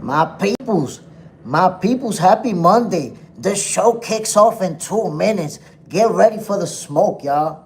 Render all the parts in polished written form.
My peoples, happy Monday. The show kicks off in 2 minutes. Get ready for the smoke, y'all.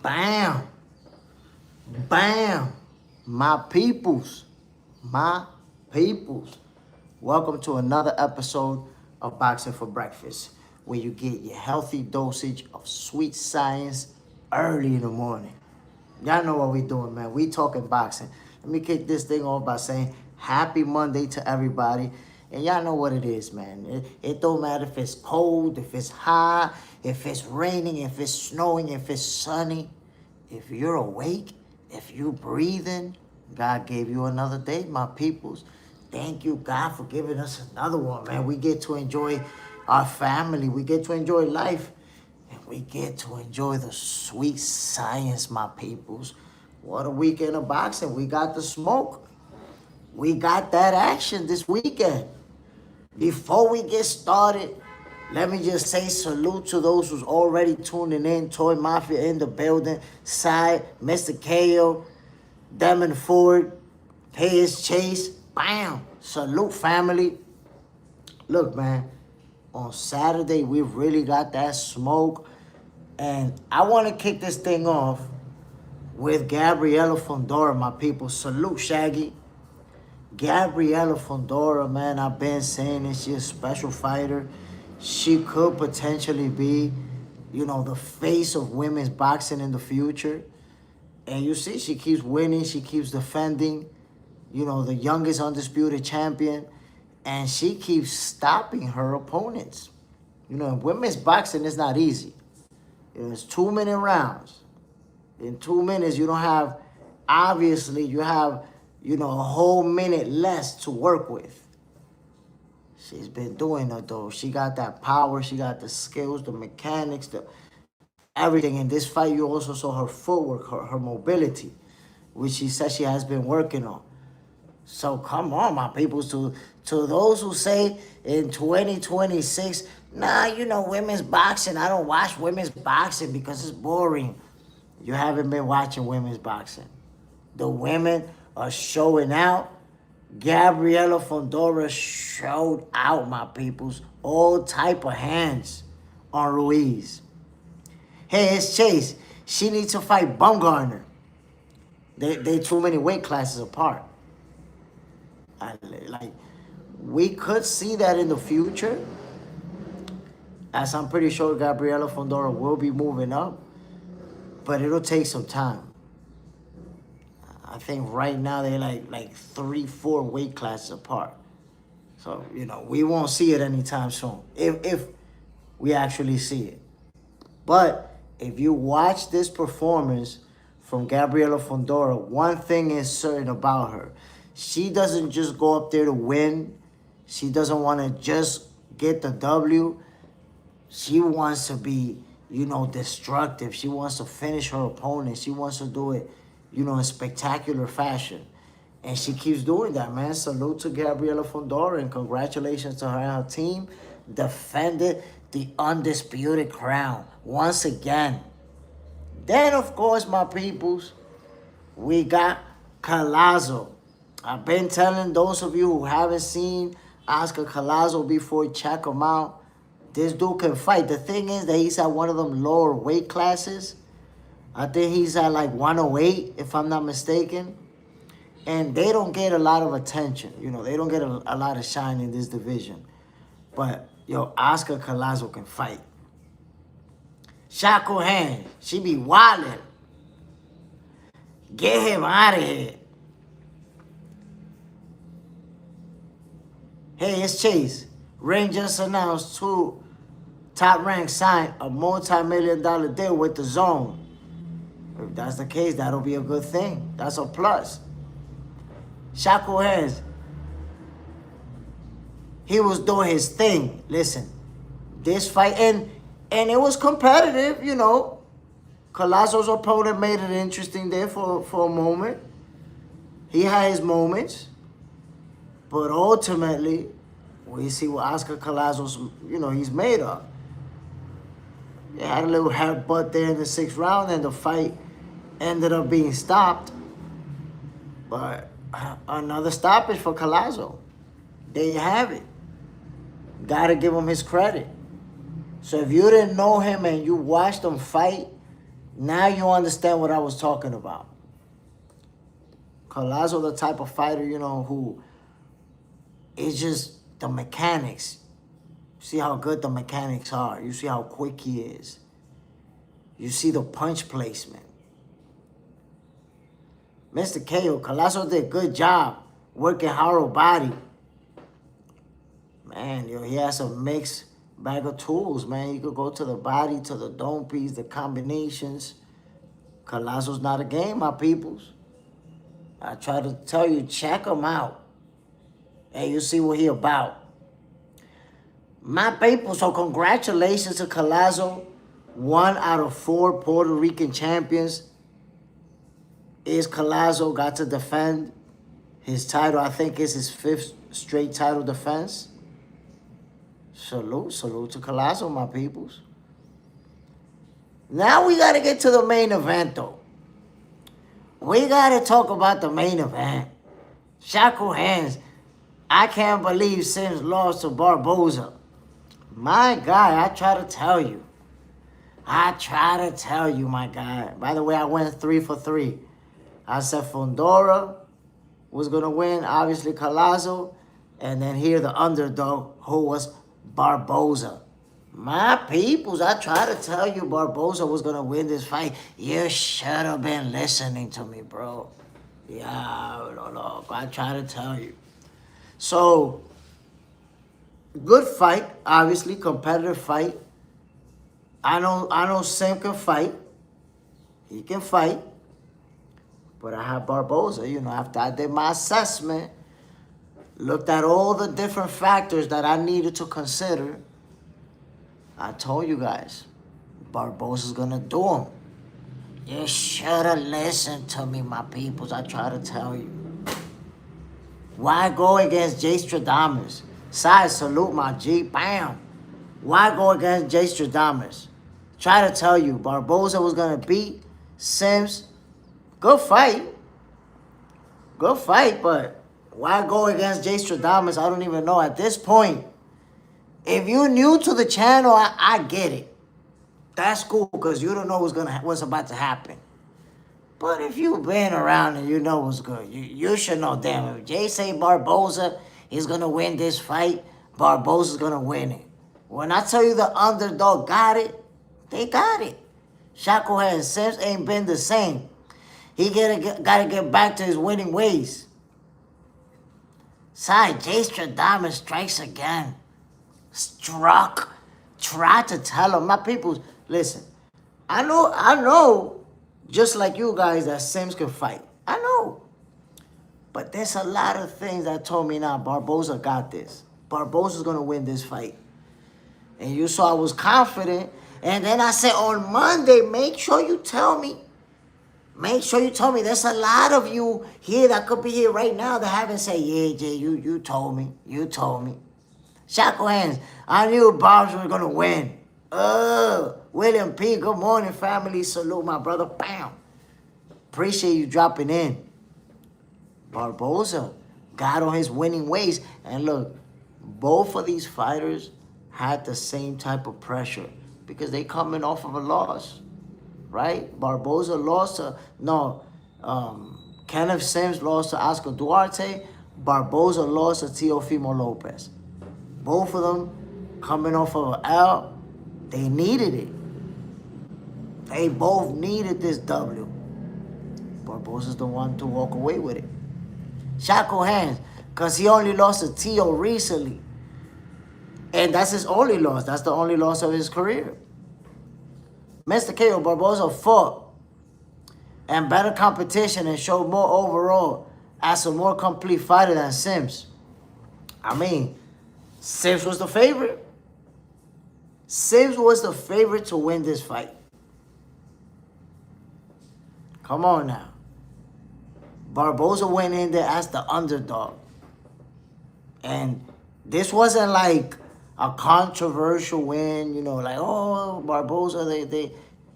Bam. Bam. My peoples. My peoples. Welcome to another episode of Boxing for Breakfast, where you get your healthy dosage of sweet science early in the morning. Y'all know what we doing, man. We talking boxing. Let me kick this thing off by saying happy Monday to everybody. And y'all know what it is, man. It don't matter if it's cold, if it's hot, if it's raining, if it's snowing, if it's sunny. If you're awake, if you're breathing, God gave you another day, my peoples. Thank you, God, for giving us another one, man. We get to enjoy our family. We get to enjoy life. And we get to enjoy the sweet science, my peoples. What a weekend of boxing. We got the smoke. We got that action this weekend. Before we get started, let me just say salute to those who's already tuning in. Toy Mafia in the building. Side, Mr. KO, Devin Ford, Hayes Chase. Bam! Salute, family. Look, man, on Saturday, we really got that smoke. And I want to kick this thing off with Gabriela Fundora, my people. Salute, Shaggy. Gabriela Fundora, man, I've been saying this. She's a special fighter. She could potentially be, the face of women's boxing in the future. And you see, she keeps winning. She keeps defending, the youngest undisputed champion. And she keeps stopping her opponents. Women's boxing is not easy. It's 2-minute rounds. In 2 minutes, you don't have, obviously, you have, a whole minute less to work with. She's been doing it, though. She got that power. She got the skills, the mechanics, the everything. In this fight, you also saw her footwork, her mobility, which she said she has been working on. So come on, my people. To those who say in 2026, women's boxing, I don't watch women's boxing because it's boring. You haven't been watching women's boxing. The women are showing out. Gabriela Fondora showed out, my peoples. All type of hands on Ruiz. Hey, it's Chase. She needs to fight Bumgarner. They too many weight classes apart. We could see that in the future, as I'm pretty sure Gabriela Fundora will be moving up, but it'll take some time. I think right now they're like 3-4 weight classes apart. So, we won't see it anytime soon, if we actually see it. But if you watch this performance from Gabriela Fundora, one thing is certain about her. She doesn't just go up there to win. She doesn't want to just get the W. She wants to be, destructive. She wants to finish her opponent. She wants to do it, in spectacular fashion. And she keeps doing that, man. Salute to Gabriela Fondora and congratulations to her and her team. Defended the undisputed crown once again. Then, of course, my peoples, we got Collazo. I've been telling those of you who haven't seen Oscar Collazo before, check him out. This dude can fight. The thing is that he's at one of them lower weight classes. I think he's at like 108, if I'm not mistaken. And they don't get a lot of attention. They don't get a lot of shine in this division. But, Oscar Collazo can fight. Shakur hand, she be wildin'. Get him out of here. Hey, it's Chase. Ring just announced 2 top ranks signed a multi-million-dollar deal with the Zone. If that's the case, that'll be a good thing. That's a plus. Shakur hands. He was doing his thing. Listen, this fight, and it was competitive, Collazo's opponent made it interesting there for a moment. He had his moments. But ultimately, we see what Oscar Collazo's, he's made of. He had a little headbutt there in the 6th round, and the fight ended up being stopped. But another stoppage for Collazo. There you have it. Gotta give him his credit. So if you didn't know him and you watched him fight, now you understand what I was talking about. Collazo, the type of fighter, who is just the mechanics. See how good the mechanics are. You see how quick he is. You see the punch placement. Mr. KO, Collazo did a good job working Haro body. Man, he has a mixed bag of tools, man. You could go to the body, to the dome piece, the combinations. Collazo's not a game, my peoples. I try to tell you, check him out. And you see what he about. My people, so congratulations to Collazo. 1 out of 4 Puerto Rican champions is Collazo. Got to defend his title. I think it's his 5th straight title defense. Salute to Collazo, my peoples. Now we got to get to the main event, though. We got to talk about the main event. Shakur hands. I can't believe Sims lost to Barboza. My guy, I try to tell you. My guy. By the way, I went 3 for 3. I said Fundora was going to win, obviously Collazo. And then here the underdog, who was Barboza. My peoples, I try to tell you Barboza was going to win this fight. You should have been listening to me, bro. Yeah, no, I try to tell you. So, good fight, obviously, competitive fight. I know Sim can fight. He can fight. But I have Barboza, after I did my assessment, looked at all the different factors that I needed to consider, I told you guys, Barboza's going to do him. You should have listened to me, my peoples. I try to tell you. Why go against Jay Stradamus? Side salute, my G. Bam. Why go against Jay Stradamus? Try to tell you, Barboza was going to beat Sims. Good fight. But why go against Jay Stradamus? I don't even know at this point. If you're new to the channel, I get it. That's cool because you don't know what's about to happen. But if you've been around and you know what's good, you should know, damn, if Jay say Barboza is going to win this fight, Barboza's going to win it. When I tell you the underdog got it, they got it. Shakur and Sims ain't been the same. He got to get back to his winning ways. Sorry, Jay Stradamus strikes again. Tried to tell him. My people, listen, I know, just like you guys, that Sims can fight. I know. But there's a lot of things that told me, now, Barboza got this. Barboza's going to win this fight. And you saw I was confident. And then I said, on Monday, make sure you tell me. Make sure you tell me. There's a lot of you here that could be here right now that haven't said, yeah, Jay, you told me. You told me. Shackle hands. I knew Bobs was going to win. William P., good morning, family. Salute, my brother. Bam. Appreciate you dropping in. Barboza got on his winning ways. And look, both of these fighters had the same type of pressure because they coming off of a loss, right? Barboza lost to, Kenneth Sims lost to Oscar Duarte. Barboza lost to Teofimo Lopez. Both of them coming off of an L. They needed it. They both needed this W. Barboza's the one to walk away with it. Shackle hands, because he only lost to Tio recently. And that's his only loss. That's the only loss of his career. Mr. KO, Barboza fought and better competition and showed more overall as a more complete fighter than Sims. I mean, Sims was the favorite. Sims was the favorite to win this fight. Come on now. Barboza went in there as the underdog. And this wasn't like a controversial win, like, oh, Barboza,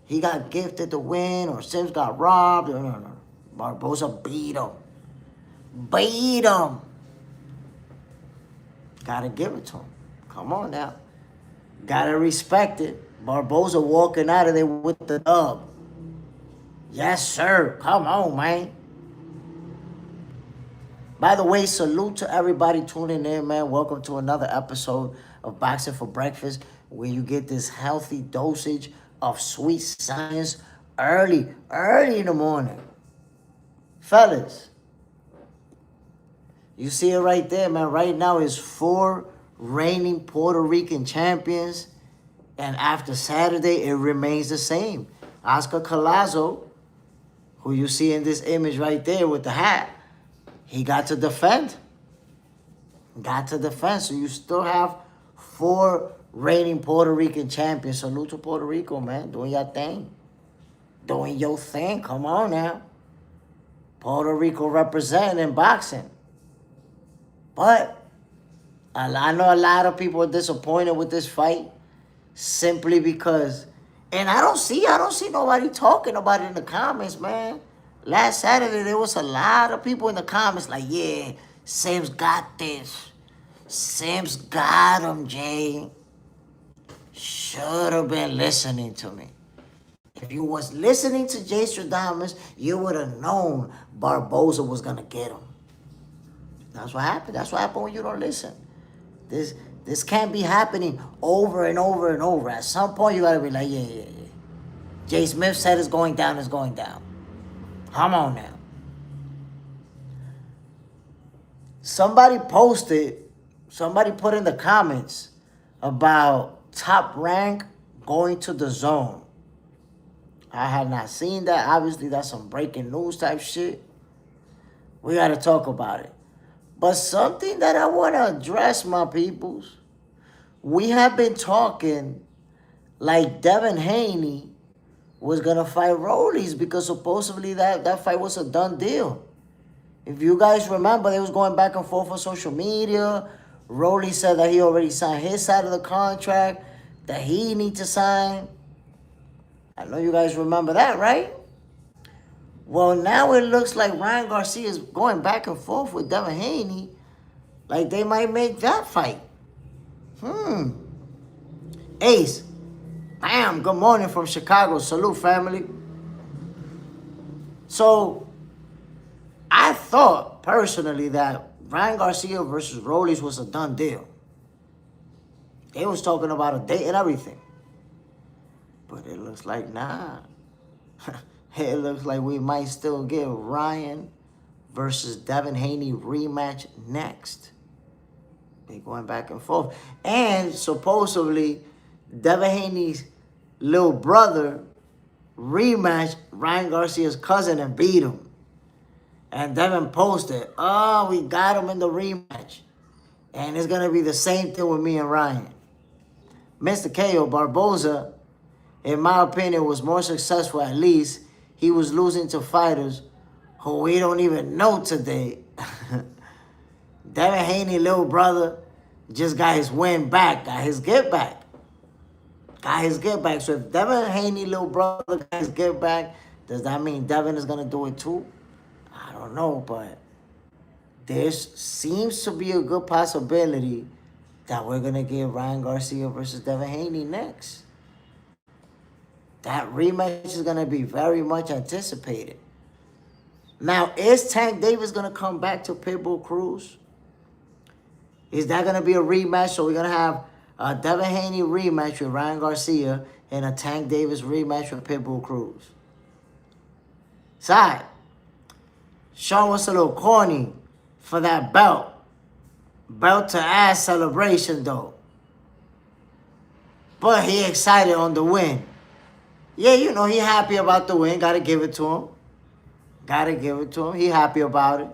he got gifted the win, or Sims got robbed. No. Barboza beat him. Beat him. Gotta give it to him. Come on now. Gotta respect it. Barboza walking out of there with the dub. Yes, sir. Come on, man. By the way, salute to everybody tuning in, man. Welcome to another episode of Boxing for Breakfast, where you get this healthy dosage of sweet science early in the morning. Fellas, you see it right there, man. Right now is 4 reigning Puerto Rican champions, and after Saturday, it remains the same. Oscar Collazo, who you see in this image right there with the hat, he got to defend. So you still have 4 reigning Puerto Rican champions. Salute to Puerto Rico, man. Doing your thing. Doing your thing. Come on now. Puerto Rico representing in boxing. But I know a lot of people are disappointed with this fight simply because, and I don't see nobody talking about it in the comments, man. Last Saturday, there was a lot of people in the comments like, yeah, Sims got this. Sims got him, Jay. Should have been listening to me. If you was listening to Jay Stradamus, you would have known Barboza was going to get him. That's what happened. That's what happened when you don't listen. This can't be happening over and over and over. At some point, you got to be like, yeah. Jay Smith said it's going down, it's going down. Come on now. Somebody put in the comments about Top Rank going to the zone. I had not seen that. Obviously, that's some breaking news type shit. We got to talk about it. But something that I want to address, my peoples. We have been talking like Devin Haney was going to fight Rollies because supposedly that fight was a done deal. If you guys remember, they was going back and forth on social media. Rollies said that he already signed his side of the contract, that he need to sign. I know you guys remember that, right? Well, now it looks like Ryan Garcia is going back and forth with Devin Haney. Like they might make that fight. Ace. Bam, good morning from Chicago. Salute, family. So, I thought, personally, that Ryan Garcia versus Rollies was a done deal. They was talking about a date and everything. But it looks like, nah. It looks like we might still get Ryan versus Devin Haney rematch next. They going back and forth. And supposedly, Devin Haney's little brother rematch Ryan Garcia's cousin and beat him. And Devin posted, oh, we got him in the rematch. And it's going to be the same thing with me and Ryan. Mr. KO, Barboza, in my opinion, was more successful. At least he was losing to fighters who we don't even know today. Devin Haney, little brother, just got his win back, got his get back. Got his get back. So if Devin Haney, little brother, got his get back, does that mean Devin is going to do it too? I don't know, but there seems to be a good possibility that we're going to get Ryan Garcia versus Devin Haney next. That rematch is going to be very much anticipated. Now, is Tank Davis going to come back to Pitbull Cruz? Is that going to be a rematch? So we're going to have a Devin Haney rematch with Ryan Garcia and a Tank Davis rematch with Pitbull Cruz. Side. Sean was a little corny for that belt. Belt to ass celebration, though. But he excited on the win. Yeah, you know, he happy about the win. Got to give it to him. Got to give it to him. He happy about it.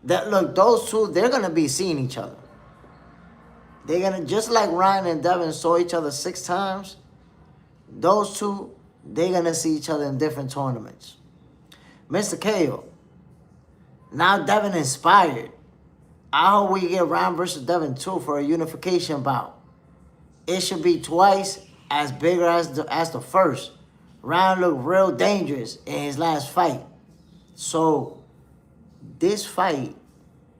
Look, those two, they're going to be seeing each other. They're going to, just like Ryan and Devin saw each other 6 times, those two, they're going to see each other in different tournaments. Mr. KO. Now Devin inspired. I hope we get Ryan versus Devin too for a unification bout. It should be twice as bigger as the first. Ryan looked real dangerous in his last fight. So this fight,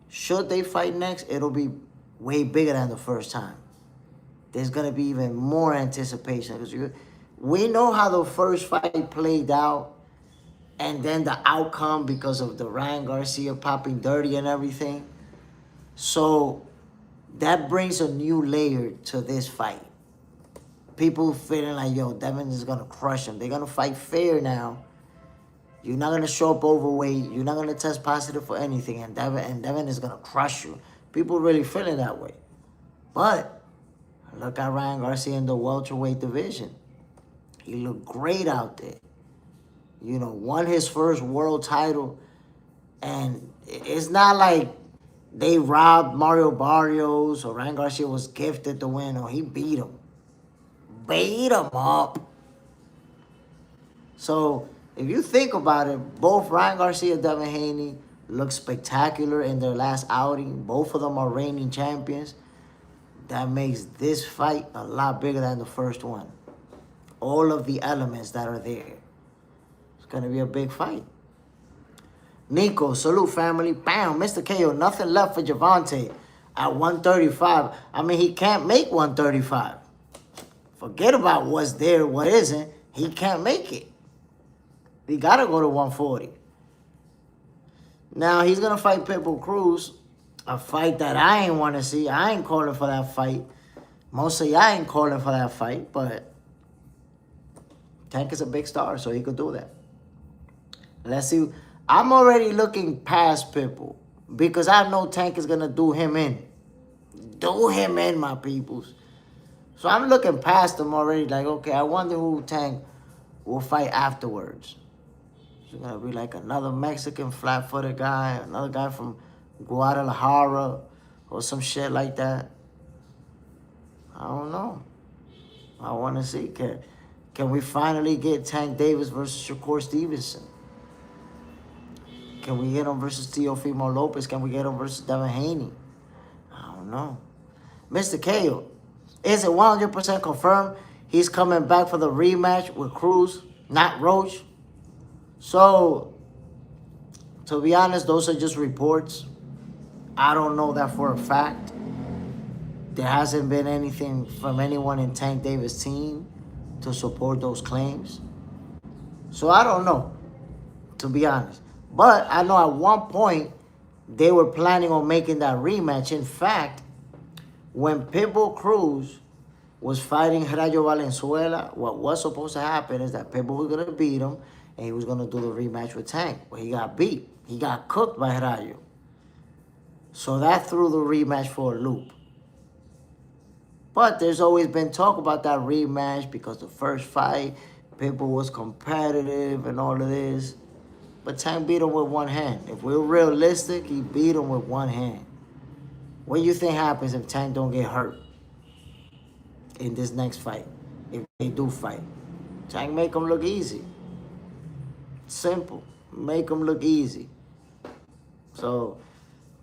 should they fight next, it'll be way bigger than the first time. There's going to be even more anticipation. Because we know how the first fight played out. And then the outcome because of the Ryan Garcia popping dirty and everything. So that brings a new layer to this fight. People feeling like, yo, Devin is going to crush him. They're going to fight fair now. You're not going to show up overweight. You're not going to test positive for anything. And Devin is going to crush you. People really feeling that way. But look at Ryan Garcia in the welterweight division. He looked great out there. You know, won his first world title. And it's not like they robbed Mario Barrios or Ryan Garcia was gifted the win. Or he beat him. Beat him up. So, if you think about it, both Ryan Garcia and Devin Haney look spectacular in their last outing. Both of them are reigning champions. That makes this fight a lot bigger than the first one. All of the elements that are there. Gonna be a big fight. Nico, salute family. Bam, Mr. KO. Nothing left for Javante at 135. I mean, he can't make 135. Forget about what's there, what isn't. He can't make it. He gotta go to 140. Now he's gonna fight Pitbull Cruz, a fight that I ain't want to see. I ain't calling for that fight. Most of y'all ain't calling for that fight, but Tank is a big star, so he could do that. Let's see. I'm already looking past Pitbull because I know Tank is going to do him in. Do him in, my peoples. So I'm looking past him already. Like, okay, I wonder who Tank will fight afterwards. It's going to be like another Mexican flat-footed guy, another guy from Guadalajara or some shit like that. I don't know. I want to see. Can we finally get Tank Davis versus Shakur Stevenson? Can we get him versus Teofimo Lopez? Can we get him versus Devin Haney? I don't know. Mr. KO, is it 100% confirmed he's coming back for the rematch with Cruz, not Roach? So, to be honest, those are just reports. I don't know that for a fact. There hasn't been anything from anyone in Tank Davis' team to support those claims. So I don't know, to be honest. But I know at one point they were planning on making that rematch. In fact, when Pitbull Cruz was fighting Rayo Valenzuela, what was supposed to happen is that Pitbull was going to beat him and he was going to do the rematch with Tank. Well, he got beat. He got cooked by Rayo. So that threw the rematch for a loop. But there's always been talk about that rematch because the first fight, Pitbull was competitive and all of this. But Tank beat him with one hand. If we're realistic, he beat him with one hand. What do you think happens if Tank don't get hurt in this next fight? If they do fight. Tank make him look easy. Simple. Make him look easy. So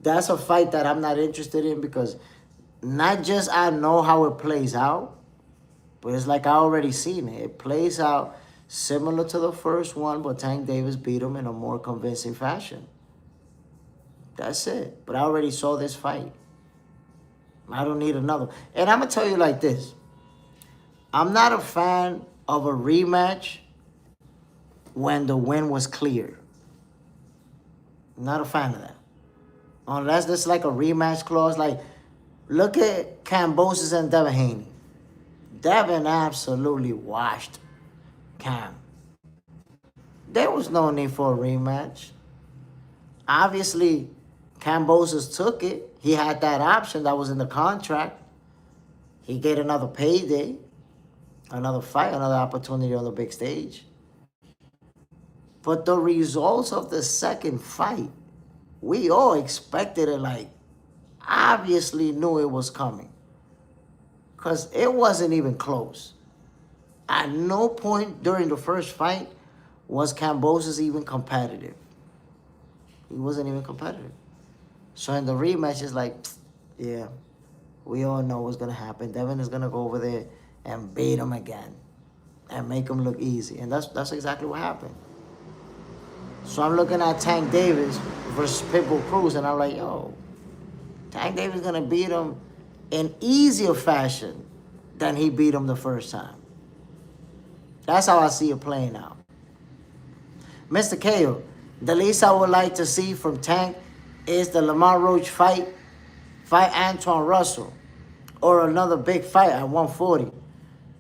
that's a fight that I'm not interested in because not just I know how it plays out, but it's like I already seen it. It plays out similar to the first one, but Tank Davis beat him in a more convincing fashion. That's it. But I already saw this fight. I don't need another. And I'm going to tell you like this. I'm not a fan of a rematch when the win was clear. I'm not a fan of that. Unless there's like a rematch clause. Like, look at Barboza and Devin Haney. Devin absolutely washed Cam. There was no need for a rematch. Obviously, Barboza took it. He had that option that was in the contract. He get another payday, another fight, another opportunity on the big stage. But the results of the second fight, we all expected it, like, obviously knew it was coming. Because it wasn't even close. At no point during the first fight was Barboza even competitive. He wasn't even competitive. So in the rematch, it's like, yeah, we all know what's going to happen. Devin is going to go over there and beat him again and make him look easy. And that's exactly what happened. So I'm looking at Tank Davis versus Pitbull Cruz, and I'm like, yo, Tank Davis is going to beat him in easier fashion than he beat him the first time. That's how I see it playing out. Mr. KO, the least I would like to see from Tank is the Lamar Roach fight Antoine Russell, or another big fight at 140.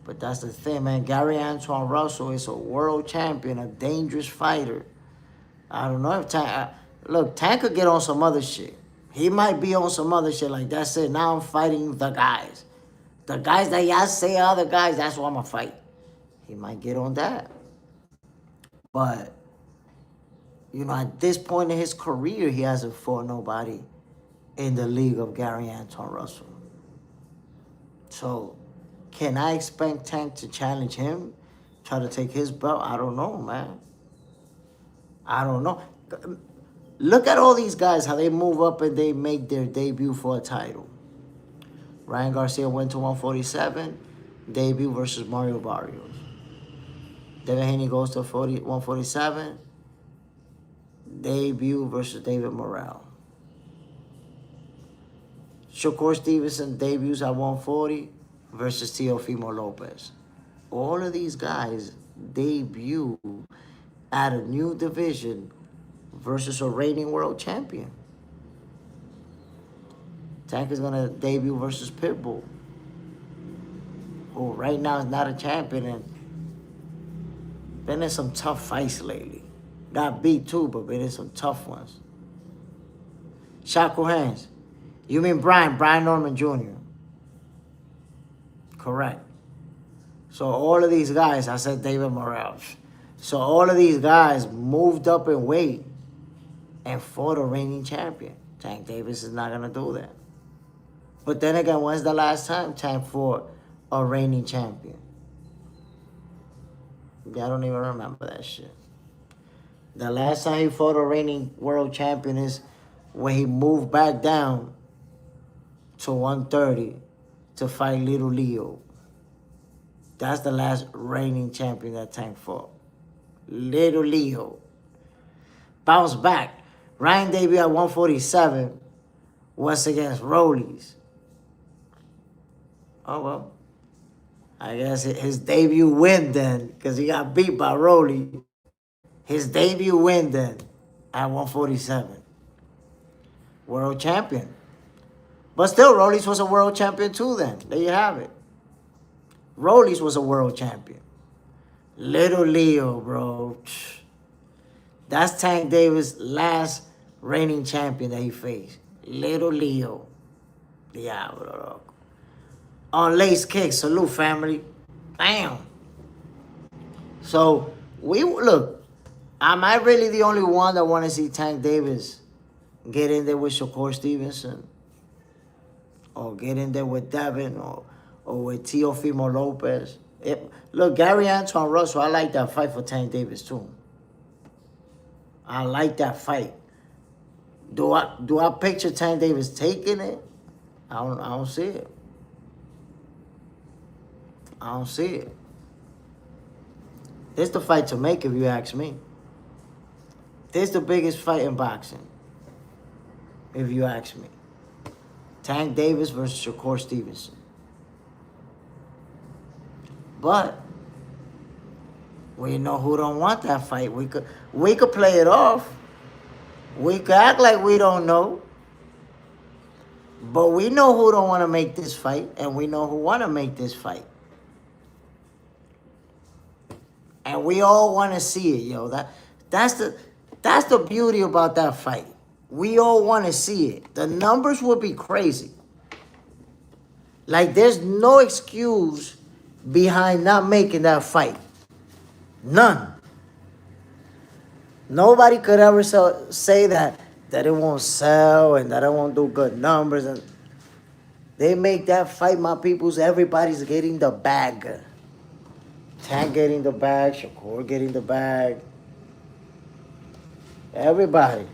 But that's the thing, man. Gary Antoine Russell is a world champion, a dangerous fighter. I don't know if Tank... look, Tank could get on some other shit. He might be on some other shit like, that's it, now I'm fighting the guys. The guys that y'all say are other guys, that's what I'm going to fight. He might get on that. But, you know, at this point in his career, he hasn't fought nobody in the league of Gary Antoine Russell. So, can I expect Tank to challenge him? Try to take his belt? I don't know, man. I don't know. Look at all these guys, how they move up and they make their debut for a title. Ryan Garcia went to 147, debut versus Mario Barrios. Devin Haney goes to 147, debut versus David Morrell. Shakur Stevenson debuts at 140 versus Teofimo Lopez. All of these guys debut at a new division versus a reigning world champion. Tank is going to debut versus Pitbull, who right now is not a champion and been in some tough fights lately. Got beat too, but been in some tough ones. Shakur Hands. You mean Brian Norman Jr. Correct. So all of these guys, I said David Morrell. So all of these guys moved up in weight and fought a reigning champion. Tank Davis is not going to do that. But then again, when's the last time Tank fought a reigning champion? I don't even remember that shit. The last time he fought a reigning world champion is when he moved back down to 130 to fight Little Leo. That's the last reigning champion that Tank fought. Little Leo. Bounce back. Ryan debut at 147 was against Rollies. Oh, well. I guess his debut win then, because he got beat by Rolly. His debut win then at 147. World champion. But still, Rollies was a world champion too then. There you have it. Rollies was a world champion. Little Leo, bro. That's Tank Davis' last reigning champion that he faced. Little Leo. Diablo. On lace kick. Salute, family. Bam. So we look. Am I really the only one that want to see Tank Davis get in there with Shakur Stevenson, or get in there with Devin, or with Teofimo Lopez? Look, Gary Antoine Russell, I like that fight for Tank Davis too. I like that fight. Do I picture Tank Davis taking it? I don't see it. I don't see it. It's the fight to make, if you ask me. This the biggest fight in boxing, if you ask me. Tank Davis versus Shakur Stevenson. But we know who don't want that fight. We could play it off. We could act like we don't know. But we know who don't want to make this fight, and we know who want to make this fight. And we all want to see it, yo. That's the beauty about that fight. We all want to see it. The numbers would be crazy. Like, there's no excuse behind not making that fight. None. Nobody could ever say that it won't sell and that it won't do good numbers. And they make that fight, my peoples. Everybody's getting the bag. Tank getting the bag, Shakur getting the bag. Everybody.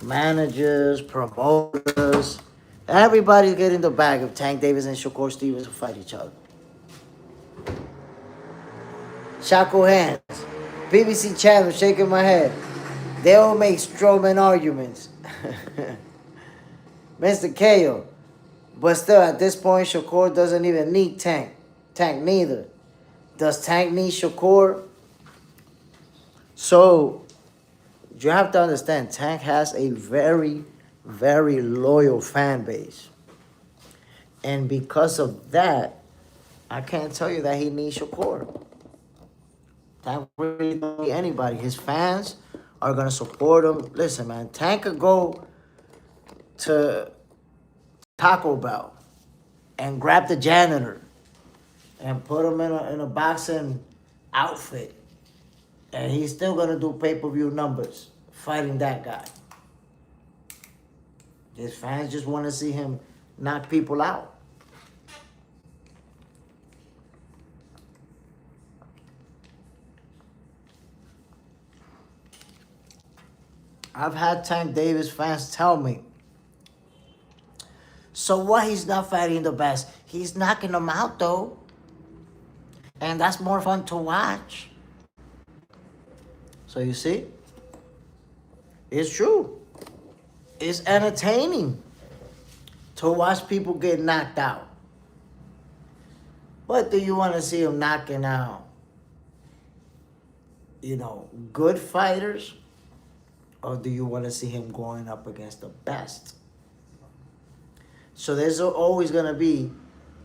Managers, promoters. Everybody's getting the bag if Tank Davis and Shakur Stevens fight each other. Shackle hands. BBC channel shaking my head. They all make Strowman arguments. Mr. KO. But still, at this point, Shakur doesn't even need Tank. Tank neither. Does Tank need Shakur? So, you have to understand, Tank has a very, very loyal fan base. And because of that, I can't tell you that he needs Shakur. Tank really don't need anybody. His fans are going to support him. Listen, man, Tank could go to Taco Bell and grab the janitor and put him in a boxing outfit. And he's still going to do pay-per-view numbers fighting that guy. His fans just want to see him knock people out. I've had Tank Davis fans tell me, so what, he's not fighting the best? He's knocking them out, though. And that's more fun to watch. So you see, it's true. It's entertaining to watch people get knocked out. But do you want to see him knocking out, good fighters? Or do you want to see him going up against the best? So there's always going to be,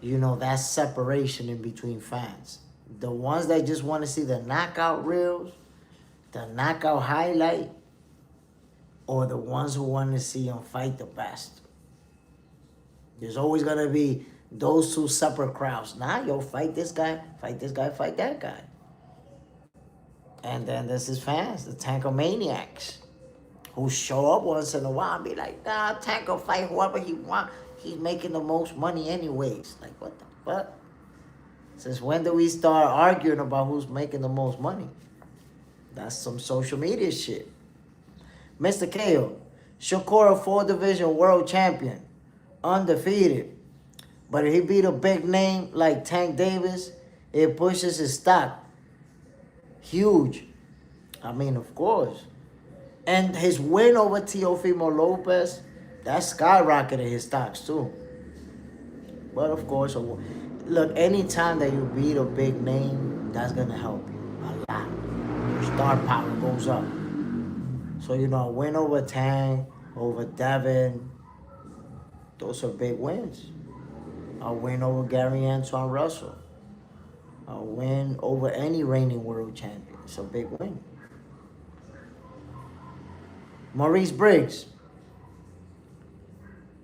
that separation in between fans. The ones that just want to see the knockout reels, the knockout highlight, or the ones who want to see him fight the best. There's always going to be those two separate crowds. Yo, fight this guy, fight this guy, fight that guy. And then there's his fans, the Tankomaniacs, who show up once in a while and be like, Tank will fight whoever he wants. He's making the most money anyways. Like, what the fuck? Since when do we start arguing about who's making the most money? That's some social media shit. Mr. KO, Shakur, a 4-division world champion, undefeated. But if he beat a big name like Tank Davis, it pushes his stock. Huge. I mean, of course. And his win over Teofimo Lopez, that skyrocketed his stocks too. But of course, look, anytime that you beat a big name, that's going to help you a lot. Your star power goes up. So, a win over Tank, over Devin, those are big wins. A win over Gary Antoine Russell. A win over any reigning world champion. It's a big win. Maurice Briggs.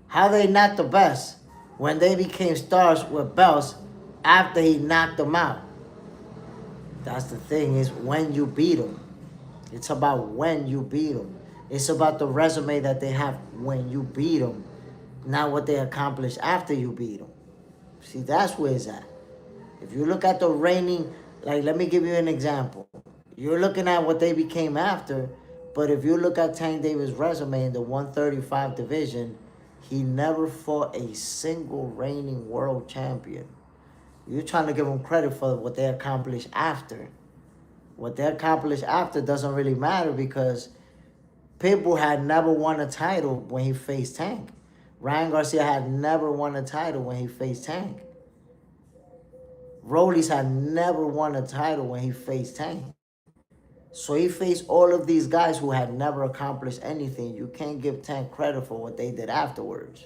How they not the best when they became stars with belts after he knocked them out. That's the thing, is when you beat them. It's about when you beat them. It's about the resume that they have when you beat them, not what they accomplished after you beat them. See, that's where it's at. If you look at the reigning, like, let me give you an example. You're looking at what they became after, but if you look at Tank Davis' resume in the 135 division, he never fought a single reigning world champion. You're trying to give him credit for what they accomplished after. What they accomplished after doesn't really matter because Pitbull had never won a title when he faced Tank. Ryan Garcia had never won a title when he faced Tank. Rollies had never won a title when he faced Tank. So he faced all of these guys who had never accomplished anything. You can't give Tank credit for what they did afterwards.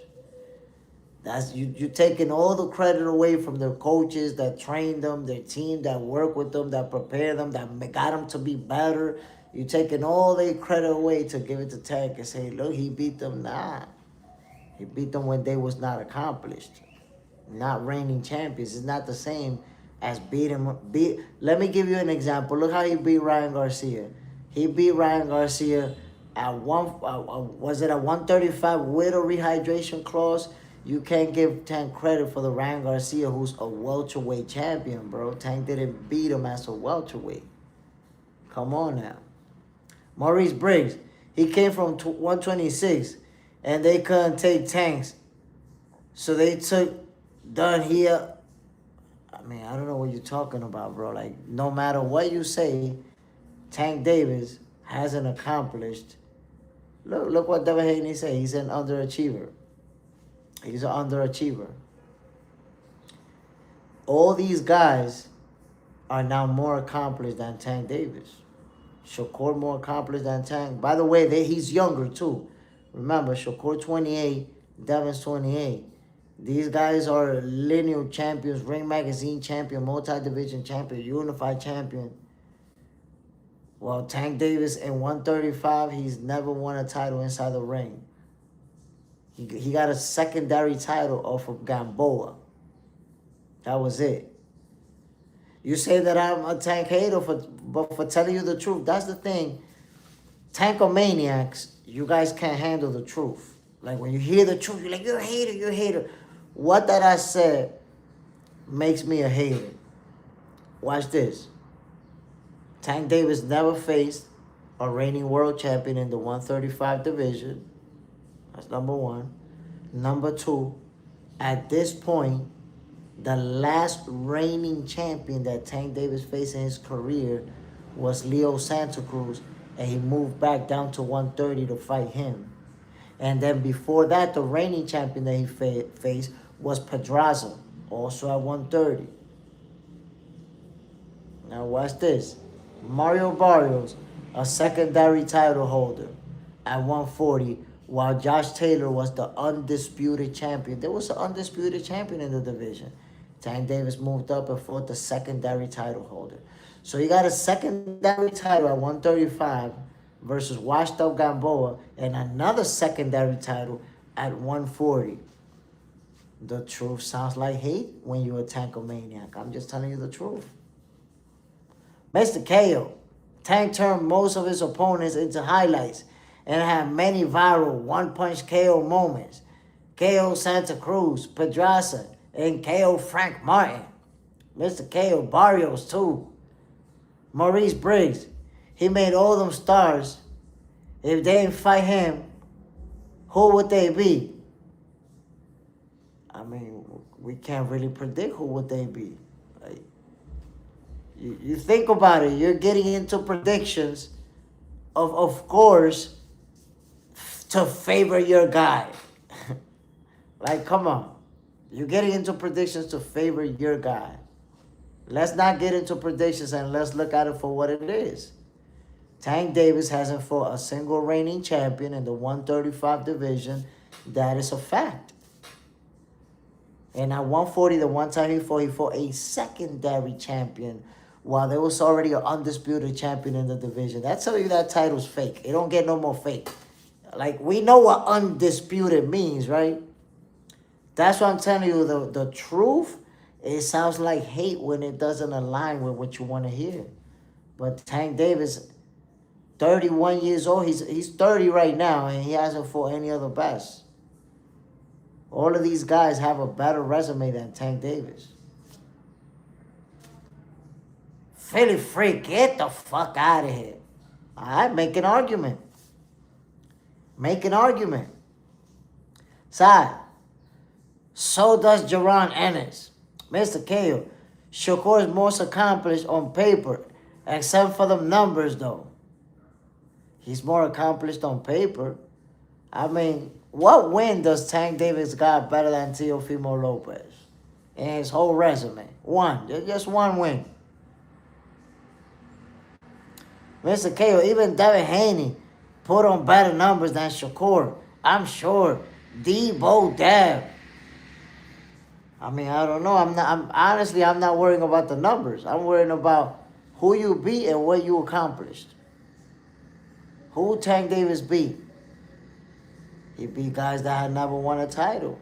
That's you're taking all the credit away from their coaches that trained them, their team that worked with them, that prepared them, that got them to be better. You're taking all their credit away to give it to Tank and say, look, he beat them. Nah. He beat them when they was not accomplished. Not reigning champions. It's not the same as Let me give you an example. Look how he beat Ryan Garcia. He beat Ryan Garcia at was it at 135 with a rehydration clause? You can't give Tank credit for the Ryan Garcia who's a welterweight champion, bro. Tank didn't beat him as a welterweight. Come on now. Maurice Briggs, he came from 126, and they couldn't take Tanks. So they took Dunn here. I mean, I don't know what you're talking about, bro. Like, no matter what you say, Tank Davis hasn't accomplished. Look what Devin Haney said. He's an underachiever. He's an underachiever. All these guys are now more accomplished than Tank Davis. Shakur more accomplished than Tank. By the way, he's younger too. Remember, Shakur 28, Devin's 28. These guys are lineal champions, Ring Magazine champion, multi-division champion, unified champion. Well, Tank Davis in 135, he's never won a title inside the ring. He got a secondary title off of Gamboa. That was it. You say that I'm a Tank hater, but for telling you the truth, that's the thing. Tankomaniacs, you guys can't handle the truth. Like, when you hear the truth, you're like, you're a hater, you're a hater. What that I said makes me a hater. Watch this. Tank Davis never faced a reigning world champion in the 135 division. That's number one. Number two, at this point, the last reigning champion that Tank Davis faced in his career was Leo Santa Cruz, and he moved back down to 130 to fight him. And then before that, the reigning champion that he faced was Pedraza, also at 130. Now watch this. Mario Barrios, a secondary title holder at 140, while Josh Taylor was the undisputed champion. There was an undisputed champion in the division. Tank Davis moved up and fought the secondary title holder. So he got a secondary title at 135 versus washed up Gamboa, and another secondary title at 140. The truth sounds like hate when you're a Tankomaniac. I'm just telling you the truth. Mr. KO. Tank turned most of his opponents into highlights and had many viral one-punch KO moments. KO Santa Cruz, Pedraza, and KO Frank Martin. Mr. KO Barrios, too. Maurice Briggs. He made all them stars. If they didn't fight him, who would they be? I mean, we can't really predict who would they be. Like, you think about it. You're getting into predictions of course, to favor your guy. Like, come on. You're getting into predictions to favor your guy. Let's not get into predictions and let's look at it for what it is. Tank Davis hasn't fought a single reigning champion in the 135 division. That is a fact. And at 140, the one time he fought a secondary champion while there was already an undisputed champion in the division. That tells you that title's fake. It don't get no more fake. Like, we know what undisputed means, right? That's what I'm telling you. The truth It sounds like hate when it doesn't align with what you want to hear. But Tank Davis, 31 years old, he's 30 right now, and he hasn't fought any other best. All of these guys have a better resume than Tank Davis. Philly freak, get the fuck out of here. All right, make an argument. Make an argument. Side. So does Jaron Ennis. Mr. K.O. Shakur is most accomplished on paper, except for the numbers, though. He's more accomplished on paper. I mean, what win does Tank Davis got better than Teofimo Lopez in his whole resume? One. Just one win. Mr. K.O., even Devin Haney put on better numbers than Shakur. I'm sure. Debo Dev. I mean, I don't know. I'm not worrying about the numbers. I'm worrying about who you beat and what you accomplished. Who Tank Davis beat? He beat guys that had never won a title.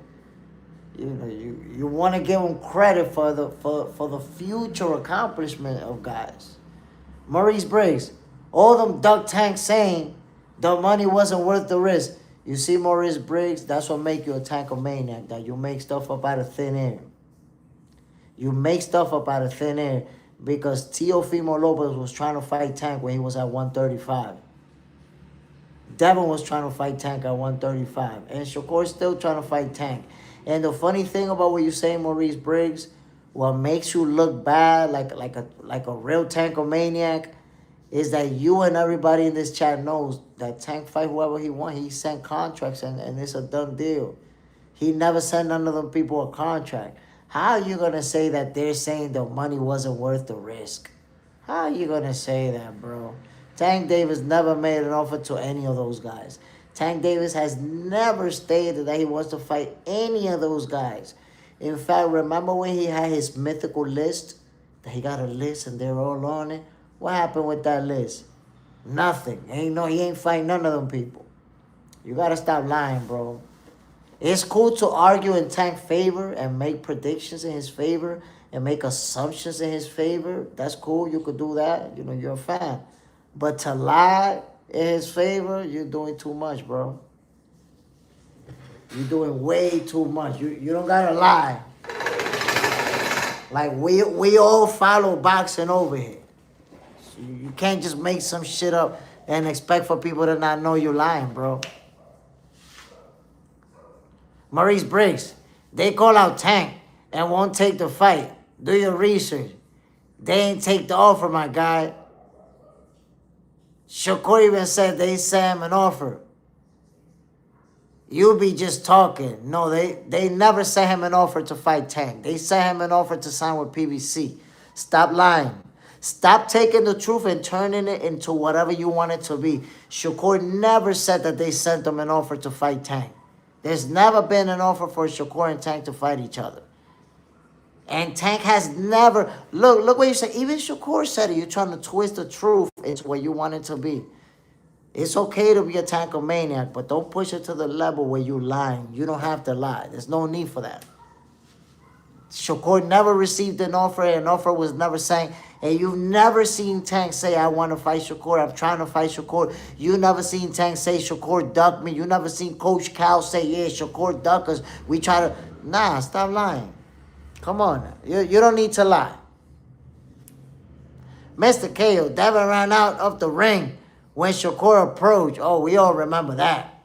You know, you want to give him credit for the future accomplishment of guys. Maurice Briggs, all them duck Tank saying the money wasn't worth the risk. You see, Maurice Briggs, that's what make you a tankomaniac, that you make stuff up out of thin air. You make stuff up out of thin air because Teofimo Lopez was trying to fight Tank when he was at 135. Devin was trying to fight Tank at 135. And Shakur's still trying to fight Tank. And the funny thing about what you say, Maurice Briggs, what makes you look bad like a real tankomaniac is that you and everybody in this chat knows that Tank fight whoever he want. He sent contracts and it's a done deal. He never sent none of them people a contract. How are you going to say that they're saying the money wasn't worth the risk? How are you going to say that, bro? Tank Davis never made an offer to any of those guys. Tank Davis has never stated that he wants to fight any of those guys. In fact, remember when he had his mythical list? That he got a list and they're all on it? What happened with that list? Nothing. He ain't fighting none of them people. You got to stop lying, bro. It's cool to argue in Tank's favor and make predictions in his favor and make assumptions in his favor. That's cool. You could do that. You know, you're a fan. But to lie in his favor, you're doing too much, bro. You're doing way too much. You don't gotta lie. Like we all follow boxing over here. So you can't just make some shit up and expect for people to not know you're lying, bro. Maurice Briggs, they call out Tank and won't take the fight. Do your research. They ain't take the offer, my guy. Shakur even said they sent him an offer. You be just talking. No, they never sent him an offer to fight Tank. They sent him an offer to sign with PBC. Stop lying. Stop taking the truth and turning it into whatever you want it to be. Shakur never said that they sent him an offer to fight Tank. There's never been an offer for Shakur and Tank to fight each other. And Tank has never... Look what you say. Even Shakur said it. You're trying to twist the truth into what you want it to be. It's okay to be a tankomaniac, but don't push it to the level where you're lying. You don't have to lie. There's no need for that. Shakur never received an offer. An offer was never saying... And you've never seen Tank say, I want to fight Shakur. I'm trying to fight Shakur. You never seen Tank say, Shakur ducked me. You never seen Coach Cal say, yeah, Shakur ducked us. We try to... Nah, stop lying. Come on. You don't need to lie. Mr. KO, Devin ran out of the ring when Shakur approached. Oh, we all remember that.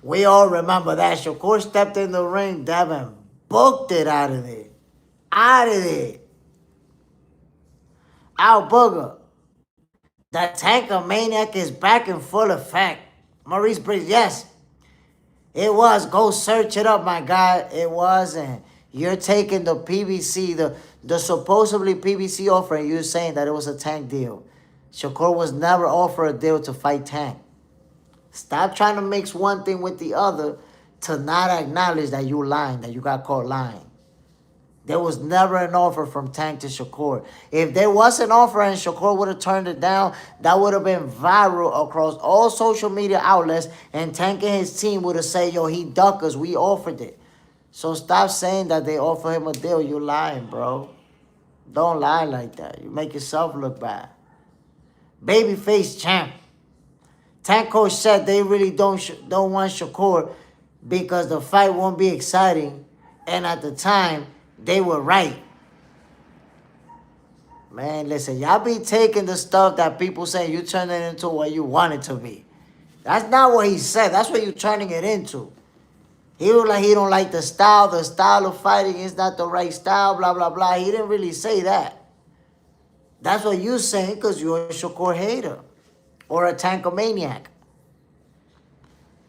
We all remember that. Shakur stepped in the ring. Devin booked it out of there. Out of there. Out booger. The tankomaniac is back in full effect. Maurice Briggs, yes. It was. Go search it up, my guy. It was. And you're taking the PBC, the supposedly PBC offer, and you're saying that it was a Tank deal. Shakur was never offered a deal to fight Tank. Stop trying to mix one thing with the other to not acknowledge that you lying, that you got caught lying. There was never an offer from Tank to Shakur. If there was an offer and Shakur would have turned it down, that would have been viral across all social media outlets, and Tank and his team would have said, yo, he ducked us, we offered it. So stop saying that they offer him a deal. You lying, bro. Don't lie like that. You make yourself look bad. Babyface champ. Tank Coach said they really don't want Shakur because the fight won't be exciting. And at the time, they were right. Man, listen, y'all be taking the stuff that people say, you turn it into what you want it to be. That's not what he said. That's what you're turning it into. He was like, he don't like the style of fighting is not the right style, blah, blah, blah. He didn't really say that. That's what you're saying because you're a Shakur hater or a tankomaniac.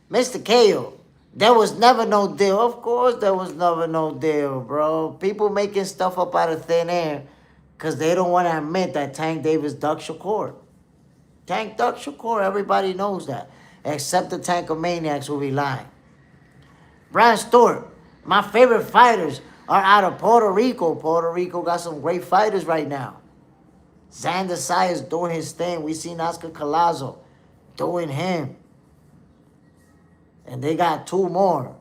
Mr. KO, there was never no deal. Of course there was never no deal, bro. People making stuff up out of thin air because they don't want to admit that Tank Davis ducked Shakur. Tank ducked Shakur, everybody knows that. Except the tankomaniacs who be lying. Brad Stewart, my favorite fighters are out of Puerto Rico. Puerto Rico got some great fighters right now. Xander Sayers doing his thing. We seen Oscar Collazo doing him. And they got 2 more.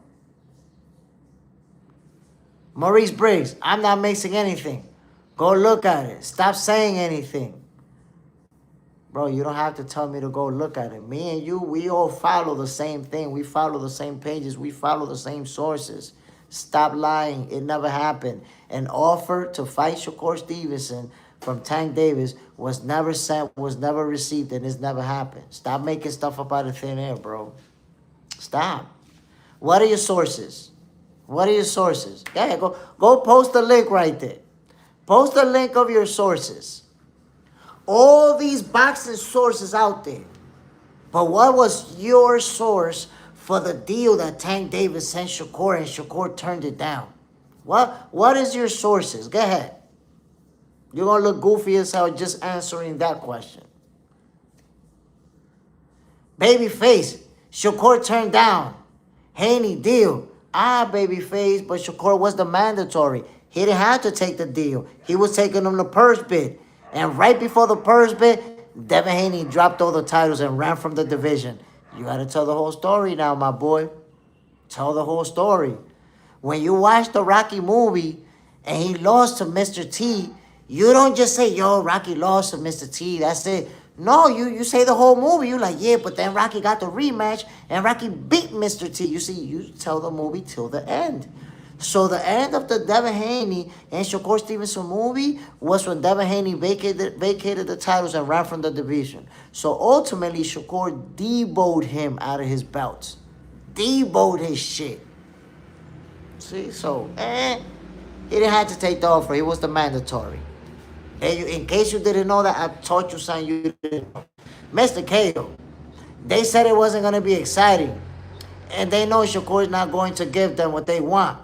Maurice Briggs, I'm not mixing anything. Go look at it. Stop saying anything. Bro, you don't have to tell me to go look at it. Me and you, we all follow the same thing. We follow the same pages. We follow the same sources. Stop lying. It never happened. An offer to fight Shakur Stevenson from Tank Davis was never sent, was never received, and it's never happened. Stop making stuff up out of thin air, bro. Stop. What are your sources? What are your sources? Go ahead, go post the link right there. Post the link of your sources. All these boxing sources out there. But what was your source for the deal that Tank Davis sent Shakur and Shakur turned it down? What is your sources? Go ahead. You're going to look goofy as hell just answering that question. Babyface, Shakur turned down. Haney deal. Babyface, but Shakur was the mandatory. He didn't have to take the deal. He was taking him the purse bid. And right before the purse bid, Devin Haney dropped all the titles and ran from the division. You got to tell the whole story now, my boy. Tell the whole story. When you watch the Rocky movie and he lost to Mr. T, you don't just say, yo, Rocky lost to Mr. T, that's it. No, you say the whole movie. You're like, yeah, but then Rocky got the rematch and Rocky beat Mr. T. You see, you tell the movie till the end. So the end of the Devin Haney and Shakur Stevenson movie was when Devin Haney vacated the titles and ran from the division. So ultimately, Shakur deboed him out of his belts. Deboed his shit. See, so, he didn't have to take the offer. He was the mandatory. And in case you didn't know that, I taught you something you didn't know. Mr. KO, they said it wasn't going to be exciting. And they know Shakur is not going to give them what they want.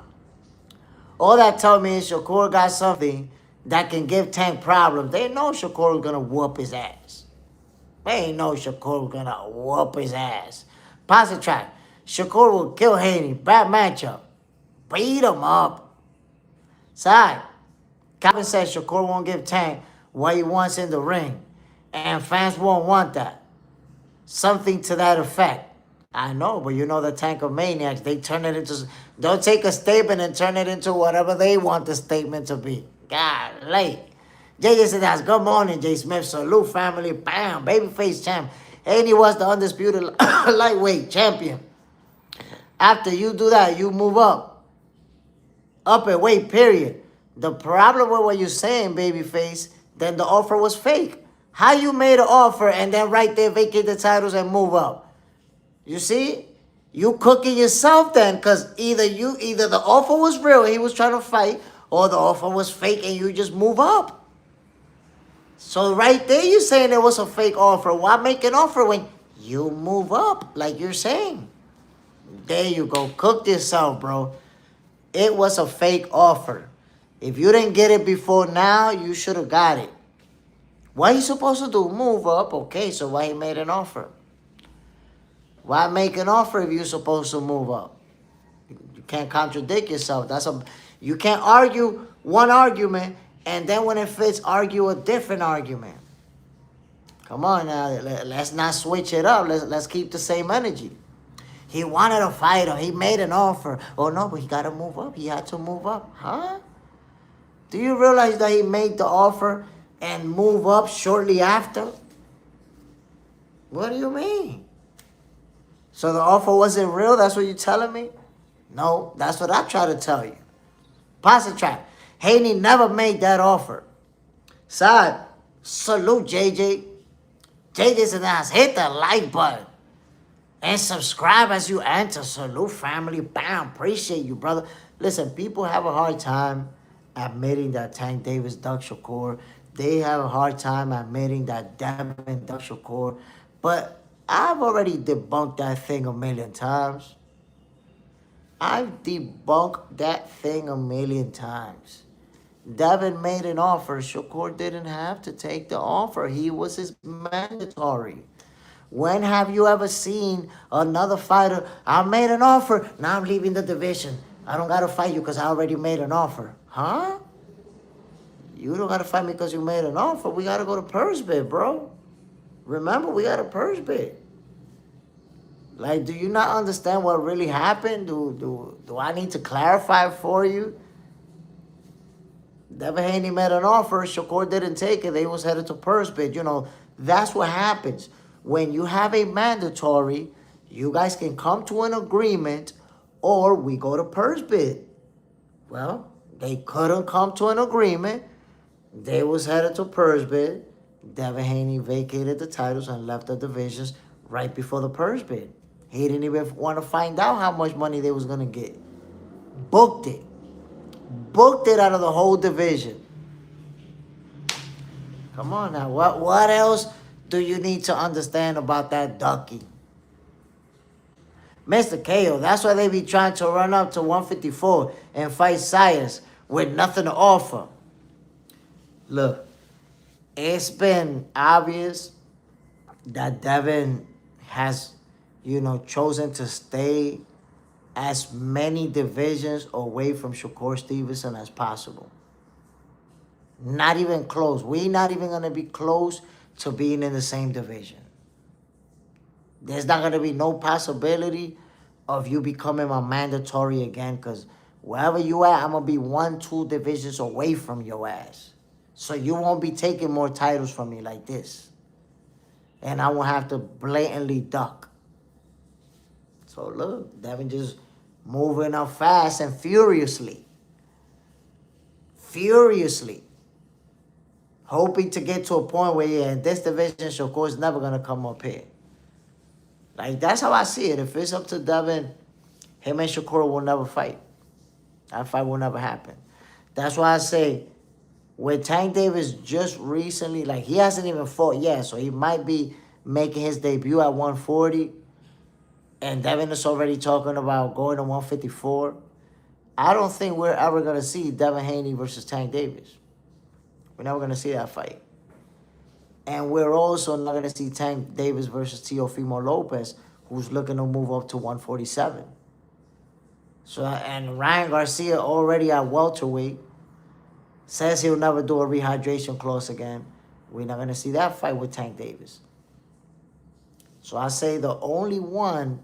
All that tells me is Shakur got something that can give Tank problems. They know Shakur is going to whoop his ass. They know Shakur is going to whoop his ass. Pause track. Shakur will kill Haney. Bad matchup. Beat him up. Side. Calvin says Shakur won't give Tank what he wants in the ring. And fans won't want that. Something to that effect. I know, but you know the Tankomaniacs, they turn it into... Don't take a statement and turn it into whatever they want the statement to be. Golly. JJ said, that's good morning, J. Smith. Salute, family. Bam. Babyface champ. And he was the undisputed lightweight champion. After you do that, you move up. Up and weight, period. The problem with what you're saying, Babyface, then the offer was fake. How you made an offer and then right there vacate the titles and move up? You see? You cooking yourself then, because either the offer was real, he was trying to fight, or the offer was fake and you just move up. So right there you're saying it was a fake offer. Why make an offer when you move up, like you're saying? There you go. Cook yourself, bro. It was a fake offer. If you didn't get it before now, you should have got it. What you supposed to do? Move up. Okay, so why he made an offer? Why make an offer if you're supposed to move up? You can't contradict yourself. You can't argue one argument and then when it fits, argue a different argument. Come on now, let's not switch it up. Let's keep the same energy. He wanted a fight or he made an offer. Oh, no, but he got to move up. He had to move up. Huh? Do you realize that he made the offer and move up shortly after? What do you mean? So the offer wasn't real? That's what you're telling me? No, that's what I try to tell you. Pass the track. Haney never made that offer. Side, salute JJ. JJ's in the house. Hit the like button. And subscribe as you enter. Salute family. Bam. Appreciate you, brother. Listen, people have a hard time admitting that Tank Davis ducked Shakur. They have a hard time admitting that Devin ducked Shakur. But I've already debunked that thing a million times. I've debunked that thing a million times. Devin made an offer. Shakur didn't have to take the offer. He was his mandatory. When have you ever seen another fighter, I made an offer, now I'm leaving the division. I don't got to fight you because I already made an offer. Huh? You don't got to fight me because you made an offer. We got to go to purse bid, bro. Remember, we got a purse bid. Like, do you not understand what really happened? Do I need to clarify for you? Devin Haney made an offer. Shakur didn't take it. They was headed to purse bid. You know, that's what happens. When you have a mandatory, you guys can come to an agreement or we go to purse bid. Well, they couldn't come to an agreement. They was headed to purse bid. Devin Haney vacated the titles and left the divisions right before the purse bid. He didn't even want to find out how much money they was going to get. Booked it. Booked it out of the whole division. Come on now. What else do you need to understand about that ducky? Mr. KO, that's why they be trying to run up to 154 and fight Sayers with nothing to offer. Look, it's been obvious that Devin has, chosen to stay as many divisions away from Shakur Stevenson as possible. Not even close. We're not even going to be close to being in the same division. There's not going to be no possibility of you becoming a mandatory again because wherever you at, I'm going to be 1-2 divisions away from your ass. So you won't be taking more titles from me like this. And I won't have to blatantly duck. So look, Devin just moving up fast and furiously. Furiously. Hoping to get to a point where, in this division, Shakur's never going to come up here. Like, that's how I see it. If it's up to Devin, him and Shakur will never fight. That fight will never happen. That's why I say, with Tank Davis just recently, like, he hasn't even fought yet, so he might be making his debut at 140, and Devin is already talking about going to 154. I don't think we're ever going to see Devin Haney versus Tank Davis. We're never going to see that fight. And we're also not going to see Tank Davis versus Teofimo Lopez, who's looking to move up to 147. So, and Ryan Garcia already at welterweight says he'll never do a rehydration clause again. We're not going to see that fight with Tank Davis. So I say the only one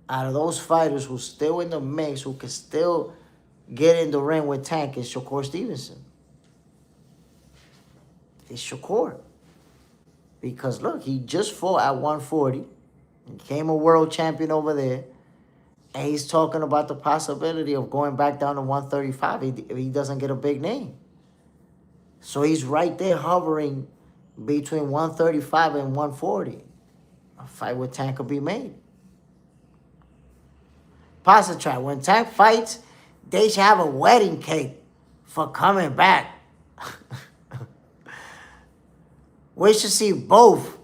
out of those fighters who's still in the mix, who can still get in the ring with Tank, is Shakur Stevenson. It's Shakur. Because look, he just fought at 140. Became a world champion over there. And he's talking about the possibility of going back down to 135 if he doesn't get a big name. So he's right there hovering between 135 and 140. A fight with Tank could be made. Pasta trap. When Tank fights, they should have a wedding cake for coming back. We should see both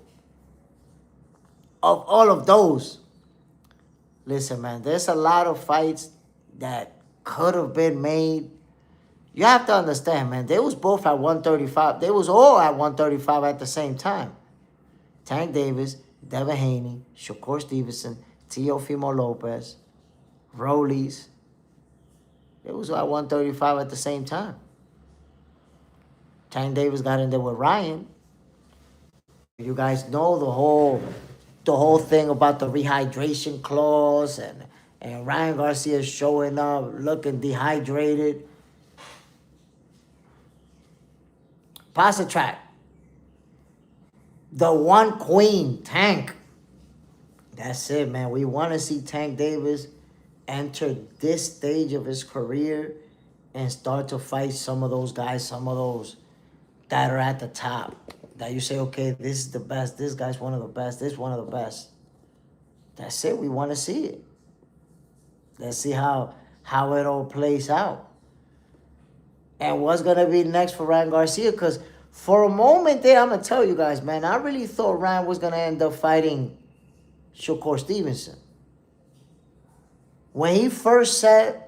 of all of those. Listen, man, there's a lot of fights that could have been made. You have to understand, man, they was both at 135. They was all at 135 at the same time. Tank Davis, Devin Haney, Shakur Stevenson, Teofimo Lopez, Rollies. They was all at 135 at the same time. Tank Davis got in there with Ryan. You guys know the whole the whole thing about the rehydration clause and Ryan Garcia showing up looking dehydrated. Pass the track. The one queen, Tank. That's it, man. We want to see Tank Davis enter this stage of his career and start to fight some of those guys, some of those that are at the top. That you say, okay, this is the best. This guy's one of the best. This is one of the best. That's it. We want to see it. Let's see how it all plays out. And what's going to be next for Ryan Garcia? Because for a moment there, I'm going to tell you guys, man, I really thought Ryan was going to end up fighting Shakur Stevenson. When he first said,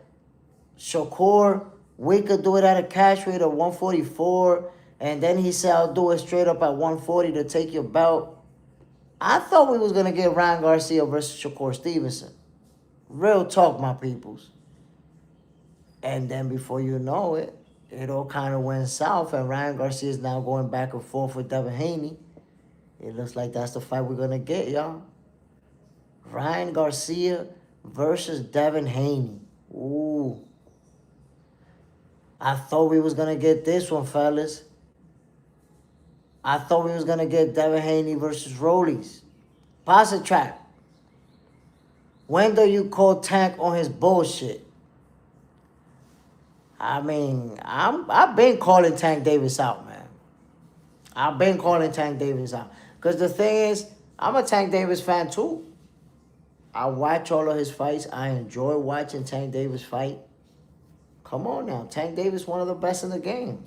Shakur, we could do it at a cash weight of 144, and then he said, I'll do it straight up at 140 to take your belt. I thought we was going to get Ryan Garcia versus Shakur Stevenson. Real talk, my peoples. And then before you know it, it all kind of went south, and Ryan Garcia is now going back and forth with Devin Haney. It looks like that's the fight we're going to get, y'all. Ryan Garcia versus Devin Haney. Ooh. I thought we was going to get this one, fellas. I thought we was going to get Devin Haney versus Rollies. Pass the track. When do you call Tank on his bullshit? I mean, I've been calling Tank Davis out, man. I've been calling Tank Davis out. Because the thing is, I'm a Tank Davis fan too. I watch all of his fights. I enjoy watching Tank Davis fight. Come on now. Tank Davis one of the best in the game.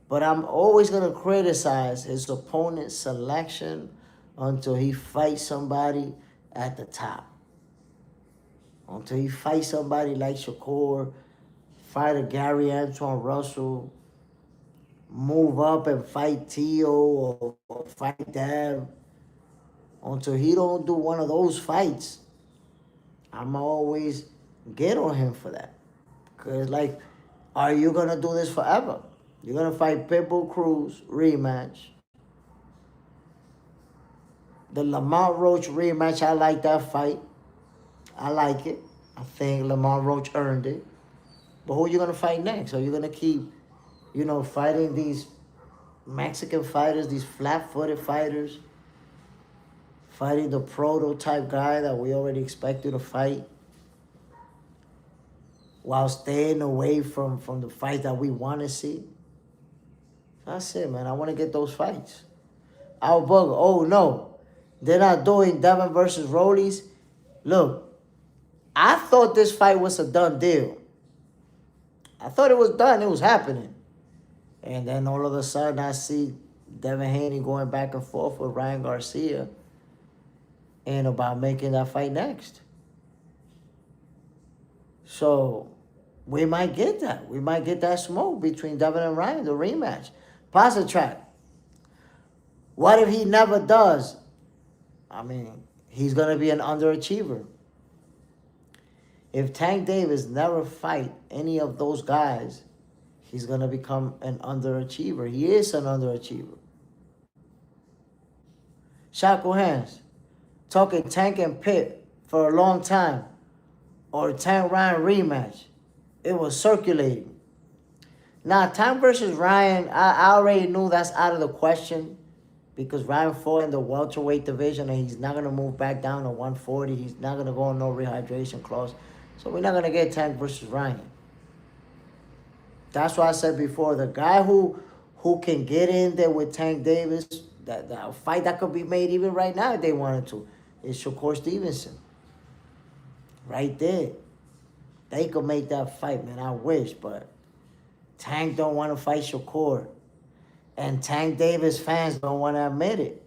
But I'm always going to criticize his opponent's selection until he fights somebody at the top. Until he fights somebody like Shakur, fight a Gary Antoine Russell, move up and fight Tio or fight Dev. Until he don't do one of those fights, I'm always get on him for that. Because, like, are you going to do this forever? You're going to fight Pitbull Cruz rematch. The Lamont Roach rematch, I like that fight. I like it. I think Lamont Roach earned it. But who are you going to fight next? Are you going to keep, fighting these Mexican fighters, these flat-footed fighters? Fighting the prototype guy that we already expect you to fight? While staying away from the fight that we want to see? That's it, man. I want to get those fights. Oh, no. They're not doing Devin versus Rollies. Look, I thought this fight was a done deal. I thought it was done. It was happening. And then all of a sudden, I see Devin Haney going back and forth with Ryan Garcia and about making that fight next. So, we might get that. We might get that smoke between Devin and Ryan, the rematch. Pass the track. What if he never does? I mean, he's going to be an underachiever. If Tank Davis never fight any of those guys, he's going to become an underachiever. He is an underachiever. Shackle hands. Talking Tank and Pitt for a long time. Or Tank Ryan rematch. It was circulating. Now, Tank versus Ryan, I already knew that's out of the question. Because Ryan fought in the welterweight division and he's not going to move back down to 140. He's not going to go on no rehydration clause. So we're not going to get Tank versus Ryan. That's why I said before, the guy who can get in there with Tank Davis, that fight that could be made even right now if they wanted to, is Shakur Stevenson. Right there. They could make that fight, man. I wish, but Tank don't want to fight Shakur. And Tank Davis fans don't want to admit it.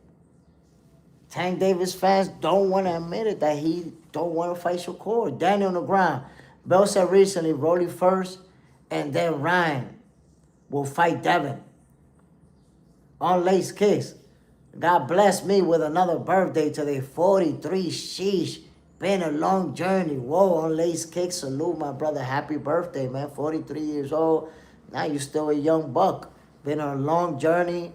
Tank Davis fans don't want to admit it that he don't want to fight Shakur. Daniel on the ground. Bell said recently, Rolly first, and then Ryan will fight Devin. On lace kicks. God bless me with another birthday today. 43, sheesh. Been a long journey. Whoa, on lace kicks. Salute my brother. Happy birthday, man. 43 years old. Now you're still a young buck. Been on a long journey.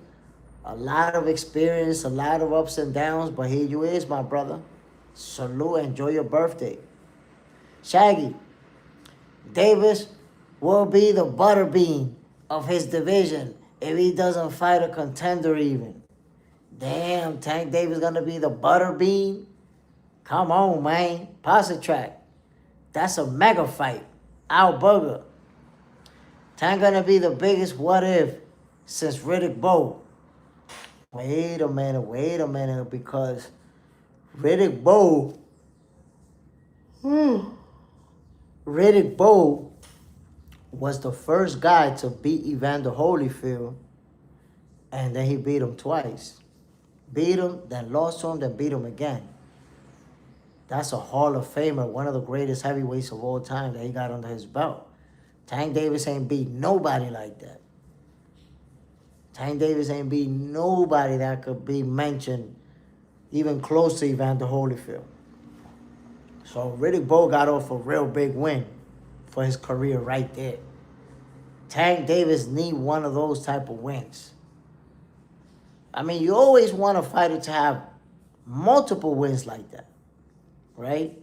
A lot of experience, a lot of ups and downs, but here you is, my brother. Salute, enjoy your birthday. Shaggy, Davis will be the butterbean of his division if he doesn't fight a contender even. Damn, Tank Davis gonna be the butterbean? Come on, man. Posse track. That's a mega fight. Al Burger. Tank gonna be the biggest what if since Riddick Bowe. Wait a minute, because Riddick Bowe, Riddick Bowe was the first guy to beat Evander Holyfield, and then he beat him twice. Beat him, then lost to him, then beat him again. That's a Hall of Famer, one of the greatest heavyweights of all time that he got under his belt. Tank Davis ain't beat nobody like that. Tank Davis ain't beat nobody that could be mentioned even close to Evander Holyfield. So Riddick Bowe got off a real big win for his career right there. Tank Davis need one of those type of wins. I mean, you always want a fighter to have multiple wins like that, right?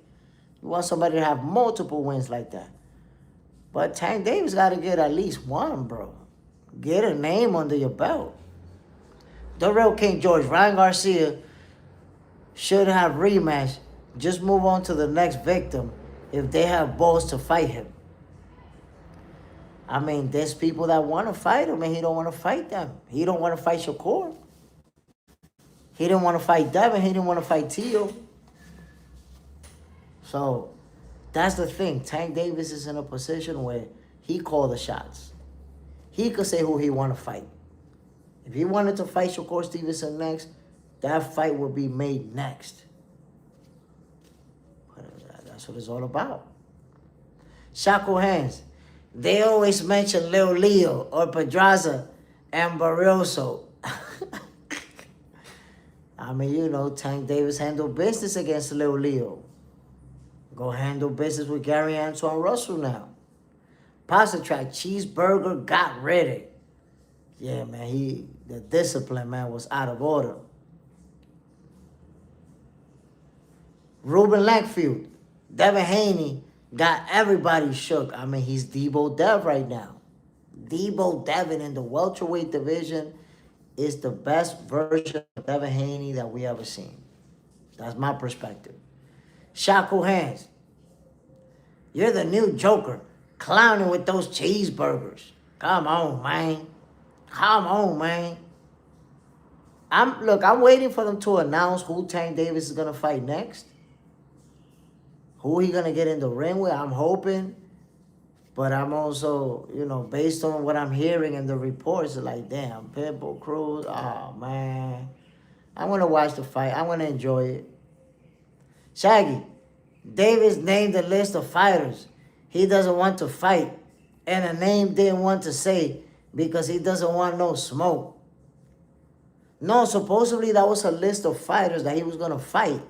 You want somebody to have multiple wins like that. But Tank Davis got to get at least one, bro. Get a name under your belt. The real King George, Ryan Garcia, should have rematch. Just move on to the next victim if they have balls to fight him. I mean, there's people that want to fight him and he don't want to fight them. He don't want to fight Shakur. He didn't want to fight Devin. He didn't want to fight Tio. So that's the thing. Tank Davis is in a position where he called the shots. He could say who he want to fight. If he wanted to fight Shakur Stevenson next, that fight would be made next. But that's what it's all about. Shakur hands. They always mention Lil Leo or Pedraza and Barbosa. I mean, you know, Tank Davis handled business against Lil Leo. Go handle business with Gary Antoine Russell now. Pasta track, Cheeseburger got ready. Yeah, man, the discipline, man, was out of order. Ruben Lankfield, Devin Haney got everybody shook. I mean, he's Debo Dev right now. Debo Devin in the welterweight division is the best version of Devin Haney that we ever seen. That's my perspective. Shaku Hands, you're the new Joker, clowning with those cheeseburgers. Come on, man. Come on, man. I'm waiting for them to announce who Tank Davis is gonna fight next. Who he gonna get in the ring with? I'm hoping. But I'm also, you know, based on what I'm hearing in the reports, like, damn, Pitbull Cruz, oh, man. I'm going to watch the fight. I'm going to enjoy it. Shaggy, Davis named a list of fighters he doesn't want to fight, and a name didn't want to say because he doesn't want no smoke. No, supposedly that was a list of fighters that he was going to fight.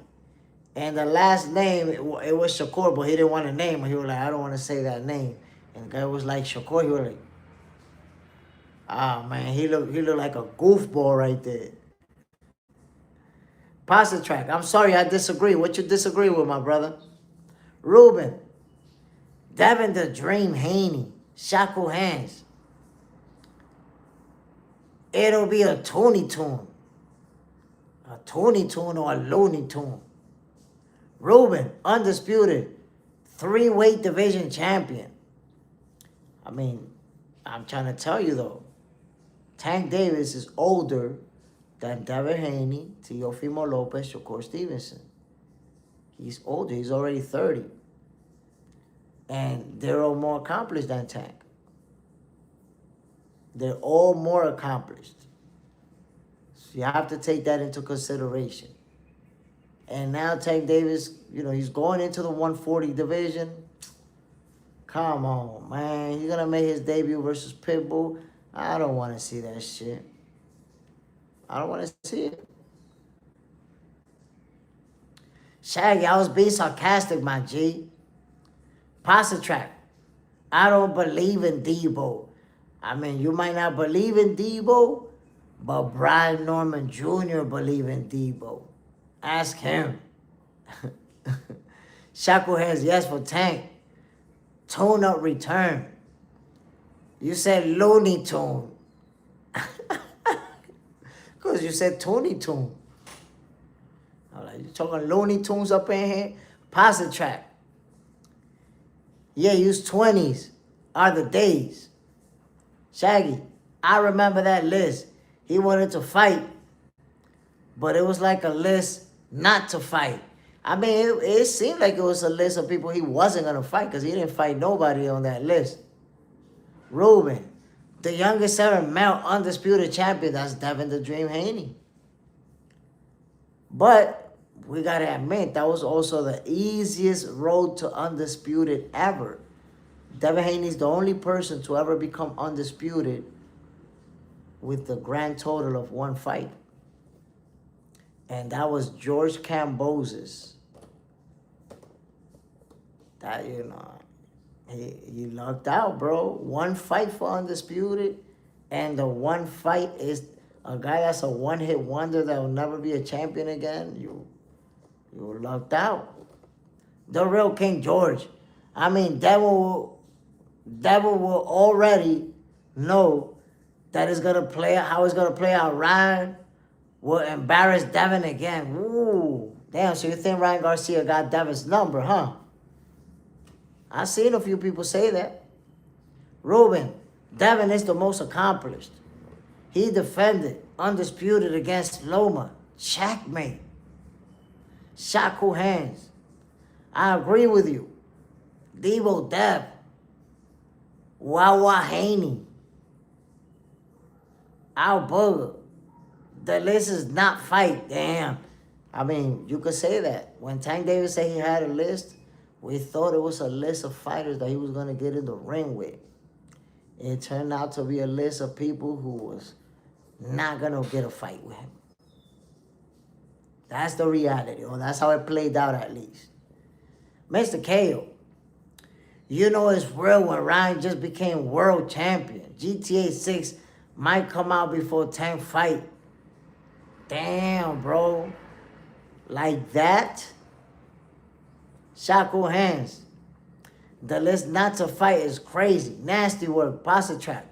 And the last name, it was Shakur, but he didn't want a name. He was like, I don't want to say that name. And the guy was like, Shakur, he was like, man, he looked like a goofball right there. Pasta track, I'm sorry, I disagree. What you disagree with, my brother? Ruben, Devin the Dream Haney, Shaku Hands. It'll be a Toonie Tune. A Toonie Tune or a Looney Tune. Ruben, undisputed, 3-weight division champion. I mean, I'm trying to tell you, though, Tank Davis is older than Devin Haney, Teofimo Lopez, Shakur Stevenson. He's older. He's already 30. And they're all more accomplished than Tank. They're all more accomplished. So you have to take that into consideration. And now Tank Davis, you know, he's going into the 140 division. Come on, man. He's going to make his debut versus Pitbull. I don't want to see that shit. I don't want to see it. Shaggy, I was being sarcastic, my G. Pasta track. I don't believe in Debo. I mean, you might not believe in Debo, But Brian Norman Jr. believe in Debo. Ask him. Shakur has yes for Tank. Tune up return. You said Looney Tune. Because you said Toonie Tune. I'm like, you talking Looney Tunes up in here? Pass the track. Yeah, use 20s are the days. Shaggy, I remember that list. He wanted to fight, but it was like a list not to fight. I mean, it seemed like it was a list of people he wasn't going to fight because he didn't fight nobody on that list. Ruben, the youngest ever male undisputed champion, that's Devin the Dream Haney. But we got to admit, that was also the easiest road to undisputed ever. Devin Haney's the only person to ever become undisputed with the grand total of one fight. And that was George Kambosos. That, you know, he lucked out, bro. One fight for undisputed, and the one fight is a guy that's a one-hit wonder that will never be a champion again. You lucked out. The real King George. I mean, Devin will already know that it's gonna play out, how it's gonna play out. Ryan will embarrass Devin again. Ooh, damn, so you think Ryan Garcia got Devin's number, huh? I've seen a few people say that. Ruben, Devin is the most accomplished. He defended undisputed against Loma. Checkmate. Shaku hands. I agree with you. Debo Dev. Wawa Haney. Al Booger. The list is not fight. Damn. I mean, you could say that. When Tank Davis said he had a list, we thought it was a list of fighters that he was going to get in the ring with. It turned out to be a list of people who was not going to get a fight with him. That's the reality, or that's how it played out at least. Mr. KO, you know it's real when Ryan just became world champion. GTA 6 might come out before Tank fight. Damn, bro. Like that? Shaku hands. The list not to fight is crazy. Nasty work. Pasta track.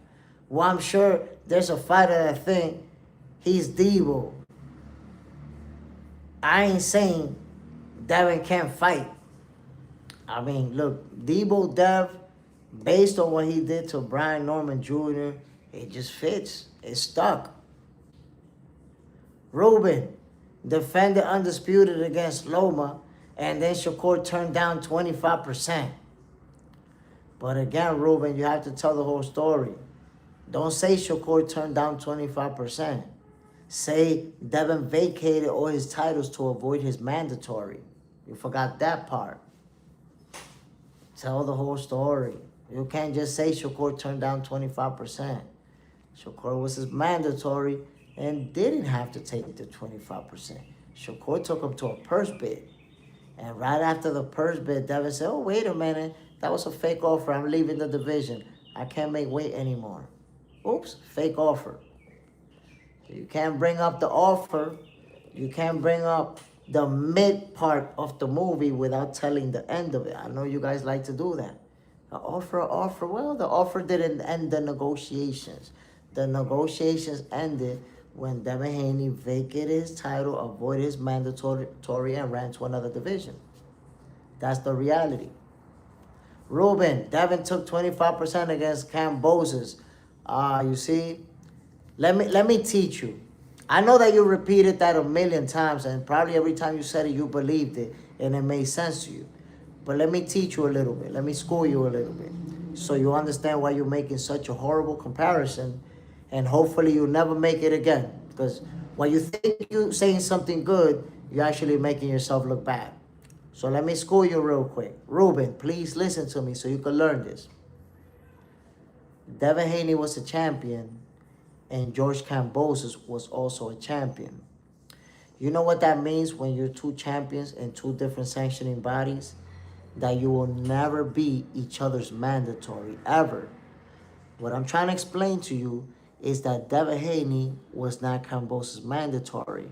Well, I'm sure there's a fighter that think he's Debo. I ain't saying Devin can't fight. I mean, look, Debo Dev, based on what he did to Brian Norman Jr., it just fits. It's stuck. Ruben defended undisputed against Loma, and then Shakur turned down 25%. But again, Ruben, you have to tell the whole story. Don't say Shakur turned down 25%. Say Devin vacated all his titles to avoid his mandatory. You forgot that part. Tell the whole story. You can't just say Shakur turned down 25%. Shakur was his mandatory and didn't have to take it to 25%. Shakur took him to a purse bid. And right after the purse bid, Devin said, oh, wait a minute. That was a fake offer. I'm leaving the division. I can't make weight anymore. Oops, fake offer. You can't bring up the offer. You can't bring up the mid part of the movie without telling the end of it. I know you guys like to do that. The offer. Well, the offer didn't end the negotiations. The negotiations ended when Devin Haney vacated his title, avoided his mandatory, and ran to another division. That's the reality. Ruben, Devin took 25% against Kambosos. You see, let me teach you. I know that you repeated that a million times, and probably every time you said it, you believed it, and it made sense to you. But let me teach you a little bit. Let me school you a little bit, so you understand why you're making such a horrible comparison, and hopefully you never make it again. Because when you think you're saying something good, you're actually making yourself look bad. So let me school you real quick. Ruben, please listen to me so you can learn this. Devin Haney was a champion, and George Kambosos was also a champion. You know what that means when you're two champions in two different sanctioning bodies? That you will never be each other's mandatory, ever. What I'm trying to explain to you is that Devin Haney was not Kambosos mandatory.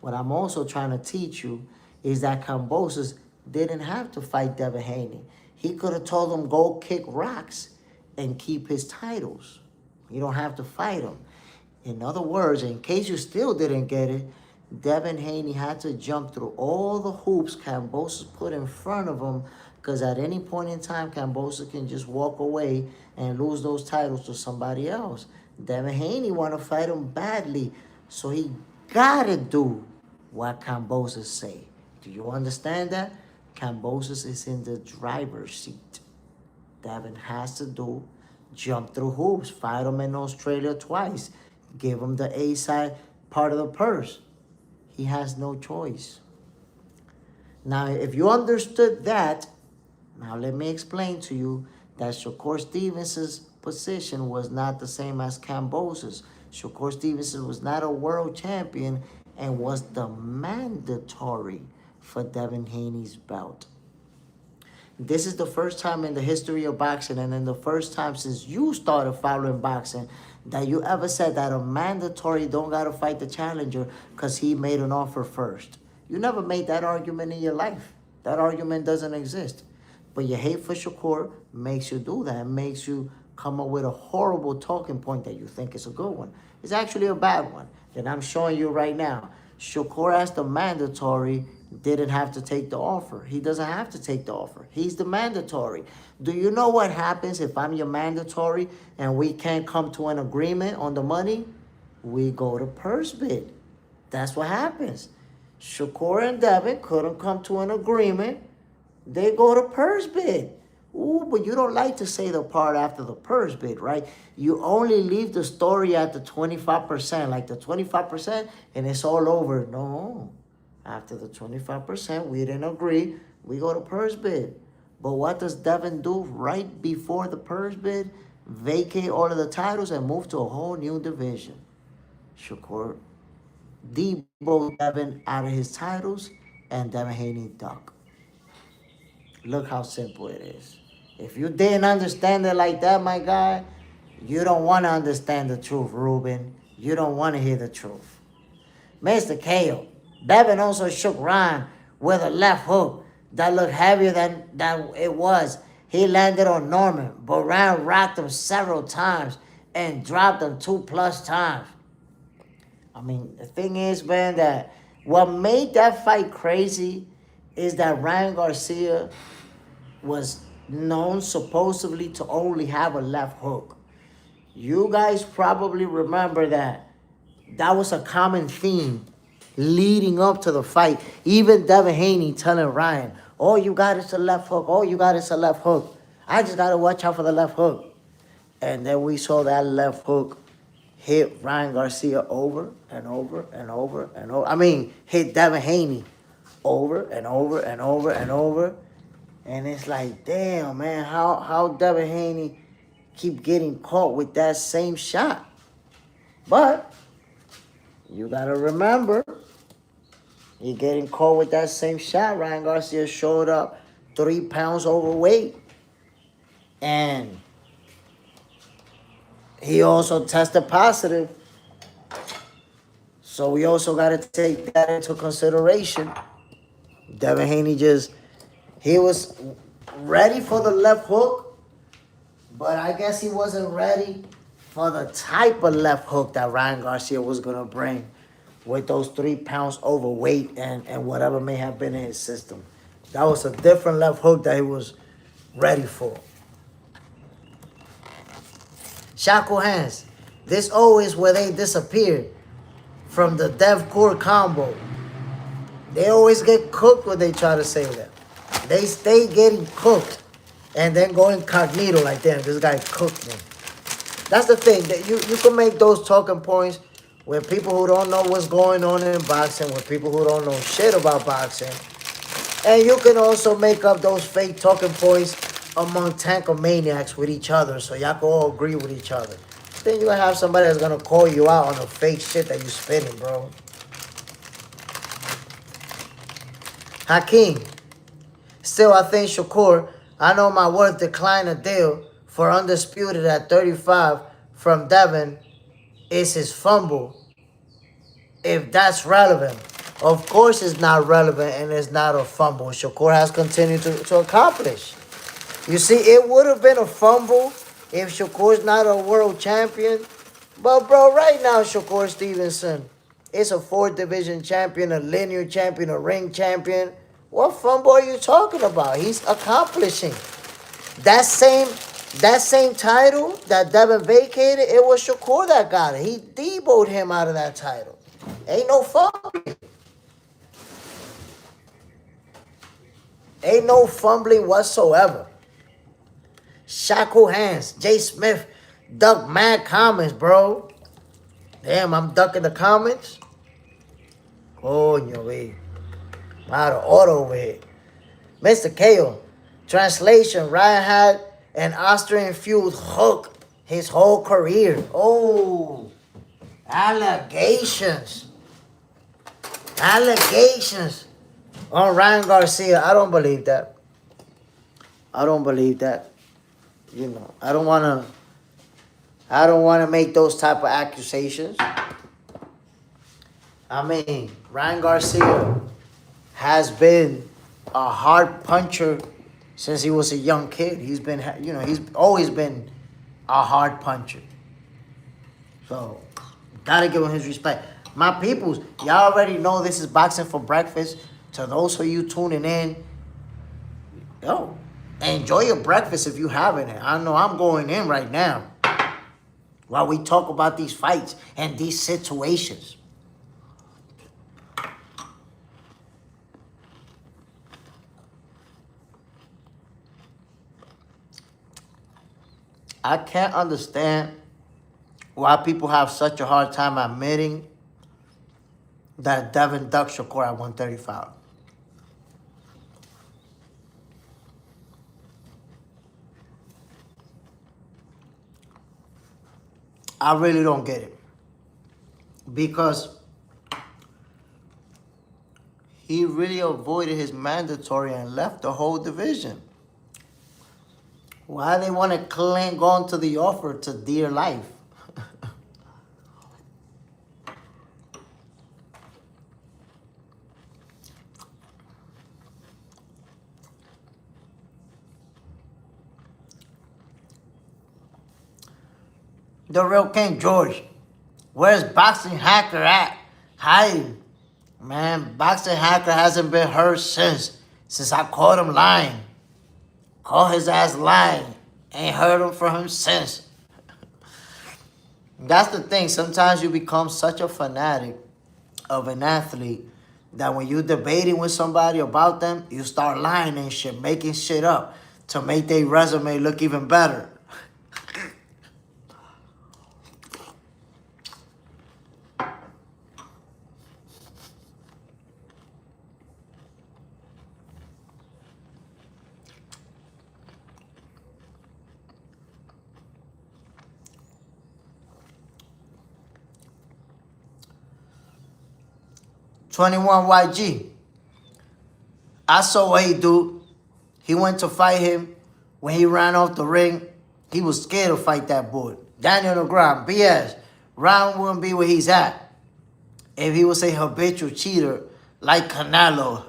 What I'm also trying to teach you is that Kambosos didn't have to fight Devin Haney. He could have told him go kick rocks and keep his titles. You don't have to fight him. In other words, in case you still didn't get it, Devin Haney had to jump through all the hoops Kambosos put in front of him, because at any point in time, Kambosos can just walk away and lose those titles to somebody else. Devin Haney want to fight him badly, so he gotta do what Kambosos say. Do you understand that? Kambosos is in the driver's seat. Devin has to do jump through hoops, fight him in Australia twice, give him the A side part of the purse. He has no choice. Now, if you understood that, now let me explain to you that Shakur Stevenson's position was not the same as Kambosos. Shakur Stevenson was not a world champion and was the mandatory for Devin Haney's belt. This is the first time in the history of boxing, and in the first time since you started following boxing, that you ever said that a mandatory don't gotta fight the challenger because he made an offer first. You never made that argument in your life. That argument doesn't exist. But your hate for Shakur makes you do that. It makes you come up with a horrible talking point that you think is a good one. It's actually a bad one. And I'm showing you right now. Shakur, as the mandatory, didn't have to take the offer. He doesn't have to take the offer. He's the mandatory. Do you know what happens if I'm your mandatory and we can't come to an agreement on the money? We go to purse bid. That's what happens. Shakur and Devin couldn't come to an agreement. They go to purse bid. Ooh, but you don't like to say the part after the purse bid, right? You only leave the story at the 25%, like the 25%, and it's all over. No. After the 25%, we didn't agree. We go to purse bid. But what does Devin do right before the purse bid? Vacate all of the titles and move to a whole new division. Shakur debroke Devin out of his titles, and Devin Haney ducked. Look how simple it is. If you didn't understand it like that, my guy, you don't want to understand the truth, Ruben. You don't want to hear the truth. Mr. KO, Devin also shook Ryan with a left hook that looked heavier than it was. He landed on Norman, but Ryan rocked him several times and dropped him 2+ times. I mean, the thing is, man, that what made that fight crazy is that Ryan Garcia was known supposedly to only have a left hook. You guys probably remember that was a common theme leading up to the fight. Even Devin Haney telling Ryan, all you got is a left hook. All you got is a left hook. I just got to watch out for the left hook. And then we saw that left hook hit Ryan Garcia over and over and over and over. I mean, hit Devin Haney over and over and over and over. And it's like, damn, man, how Devin Haney keep getting caught with that same shot? But you got to remember, you're getting caught with that same shot. Ryan Garcia showed up 3 pounds overweight. And he also tested positive. So we also got to take that into consideration. Devin Haney he was ready for the left hook, but I guess he wasn't ready for the type of left hook that Ryan Garcia was going to bring with those 3 pounds overweight and whatever may have been in his system. That was a different left hook that he was ready for. Shackle hands. This always where they disappear from the Dev Core combo. They always get cooked when they try to say that. They stay getting cooked and then go incognito like, damn, this guy cooked me. That's the thing. That you can make those talking points with people who don't know what's going on in boxing, with people who don't know shit about boxing. And you can also make up those fake talking points among tankomaniacs with each other so y'all can all agree with each other. Then you're going to have somebody that's going to call you out on the fake shit that you spitting, bro. Hakeem. Still, I think Shakur, I know my worth declined a deal for undisputed at 35 from Devin is his fumble, if that's relevant. Of course it's not relevant and it's not a fumble. Shakur has continued to accomplish. You see, it would have been a fumble if Shakur's not a world champion. But, bro, right now, Shakur Stevenson is a 4th division champion, a linear champion, a ring champion. What fumble are you talking about? He's accomplishing. That same title that Devin vacated, it was Shakur that got it. He deboed him out of that title. Ain't no fumbling. Ain't no fumbling whatsoever. Shackle hands. Jay Smith duck mad comments, bro. Damn, I'm ducking the comments. Coño, wey. I'm out of order over here. Mr. KO. Translation, Ryan had an Austrian-fueled hook his whole career. Oh, allegations. Allegations on Ryan Garcia. I don't believe that. I don't believe that. You know, I don't want to make those type of accusations. I mean, Ryan Garcia has been a hard puncher since he was a young kid. He's been, you know, he's always been a hard puncher. So, gotta give him his respect. My peoples, y'all already know this is Boxing for Breakfast. To those of you tuning in, yo, enjoy your breakfast if you haven't. I know I'm going in right now while we talk about these fights and these situations. I can't understand why people have such a hard time admitting that Devin ducked Shakur at 135. I really don't get it. Because he really avoided his mandatory and left the whole division. Why they want to cling on to the offer to dear life? The real King George. Where's Boxing Hacker at? Hiding. Man, Boxing Hacker hasn't been heard since I caught him lying. Caught his ass lying. Ain't heard him from him since. That's the thing. Sometimes you become such a fanatic of an athlete that when you're debating with somebody about them, you start lying and shit, making shit up to make their resume look even better. 21 YG. I saw what he do. He went to fight him. When he ran off the ring, he was scared to fight that boy. Daniel Negron, BS. Ryan wouldn't be where he's at if he was a habitual cheater like Canelo.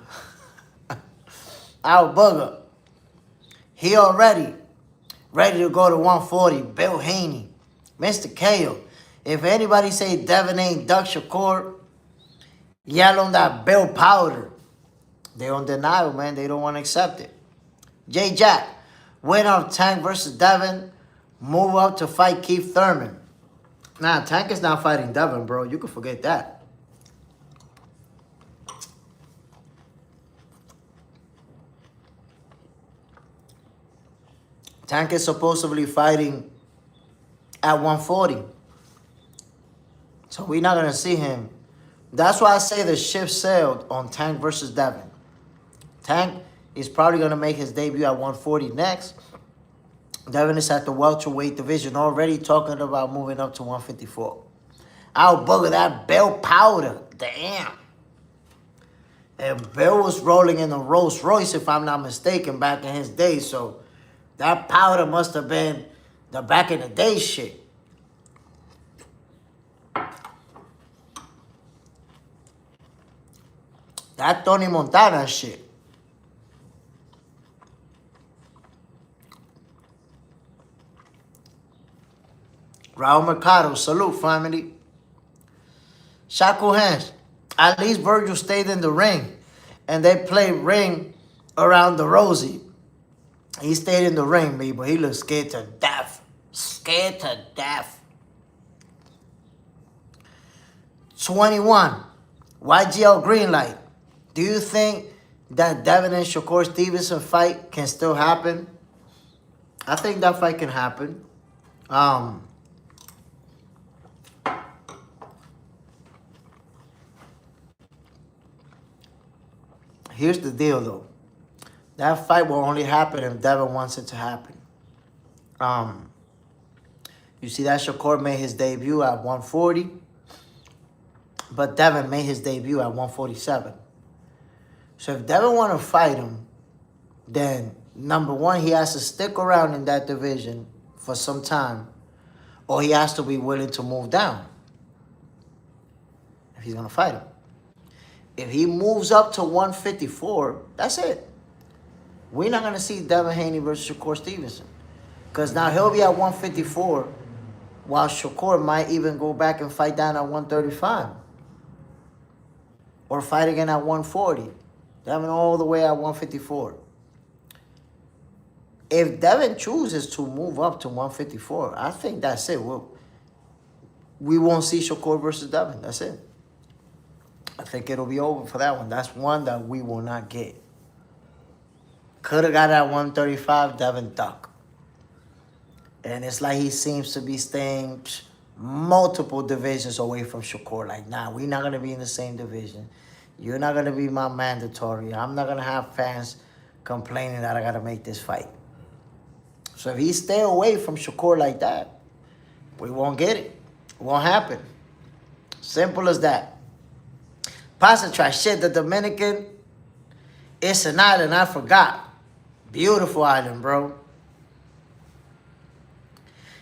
Our bugger. He already ready to go to 140. Bill Haney. Mr. KO. If anybody say Devin ain't Duck Shakur, yell on that Bill powder. They're on denial, man. They don't want to accept it. J Jack. Winner of Tank versus Devin. Move up to fight Keith Thurman. Nah, Tank is not fighting Devin, bro. You can forget that. Tank is supposedly fighting at 140. So we're not going to see him. That's why I say the ship sailed on Tank versus Devin. Tank is probably going to make his debut at 140 next. Devin is at the welterweight division already talking about moving up to 154. I'll bugger that Bill powder. Damn. And Bill was rolling in a Rolls Royce, if I'm not mistaken, back in his day. So that powder must have been the back in the day shit. That Tony Montana shit. Raul Mercado, salute, family. Shaku hands. At least Virgil stayed in the ring. And they played ring around the Rosie. He stayed in the ring, me, but he looked scared to death. Scared to death. 21. YGL green light. Do you think that Devin and Shakur Stevenson fight can still happen? I think that fight can happen. Here's the deal, though. That fight will only happen if Devin wants it to happen. You see that Shakur made his debut at 140, but Devin made his debut at 147. So if Devin want to fight him, then number one, he has to stick around in that division for some time, or he has to be willing to move down if he's going to fight him. If he moves up to 154, that's it. We're not going to see Devin Haney versus Shakur Stevenson. Because now he'll be at 154, while Shakur might even go back and fight down at 135. Or fight again at 140. Devin all the way at 154. If Devin chooses to move up to 154, I think that's it. We won't see Shakur versus Devin. That's it. I think it'll be over for that one. That's one that we will not get. Could have got at 135, Devin duck. And it's like he seems to be staying multiple divisions away from Shakur. Like, nah, we're not going to be in the same division. You're not going to be my mandatory. I'm not going to have fans complaining that I got to make this fight. So if he stay away from Shakur like that, we won't get it. It won't happen. Simple as that. Pasa trash shit, the Dominican, it's an island, I forgot. Beautiful island, bro.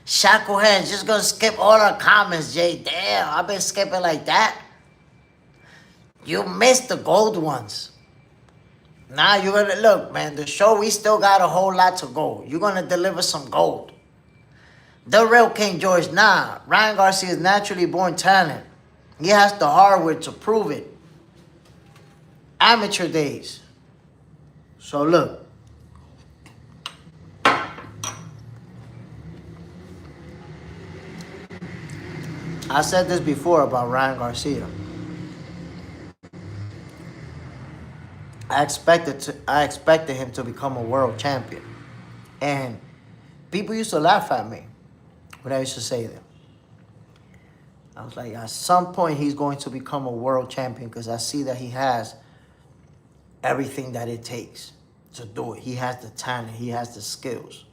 Shaku hands, just gonna skip all our comments, Jay. Damn, I've been skipping like that. You missed the gold ones. Now you're gonna look, man. The show, we still got a whole lot to go. You're gonna deliver some gold. The real King George, nah. Ryan Garcia is naturally born talent. He has the hardware to prove it. Amateur days. So look. I said this before about Ryan Garcia. I expected him to become a world champion. And people used to laugh at me when I used to say that. I was like, at some point he's going to become a world champion because I see that he has everything that it takes to do it. He has the talent. He has the skills.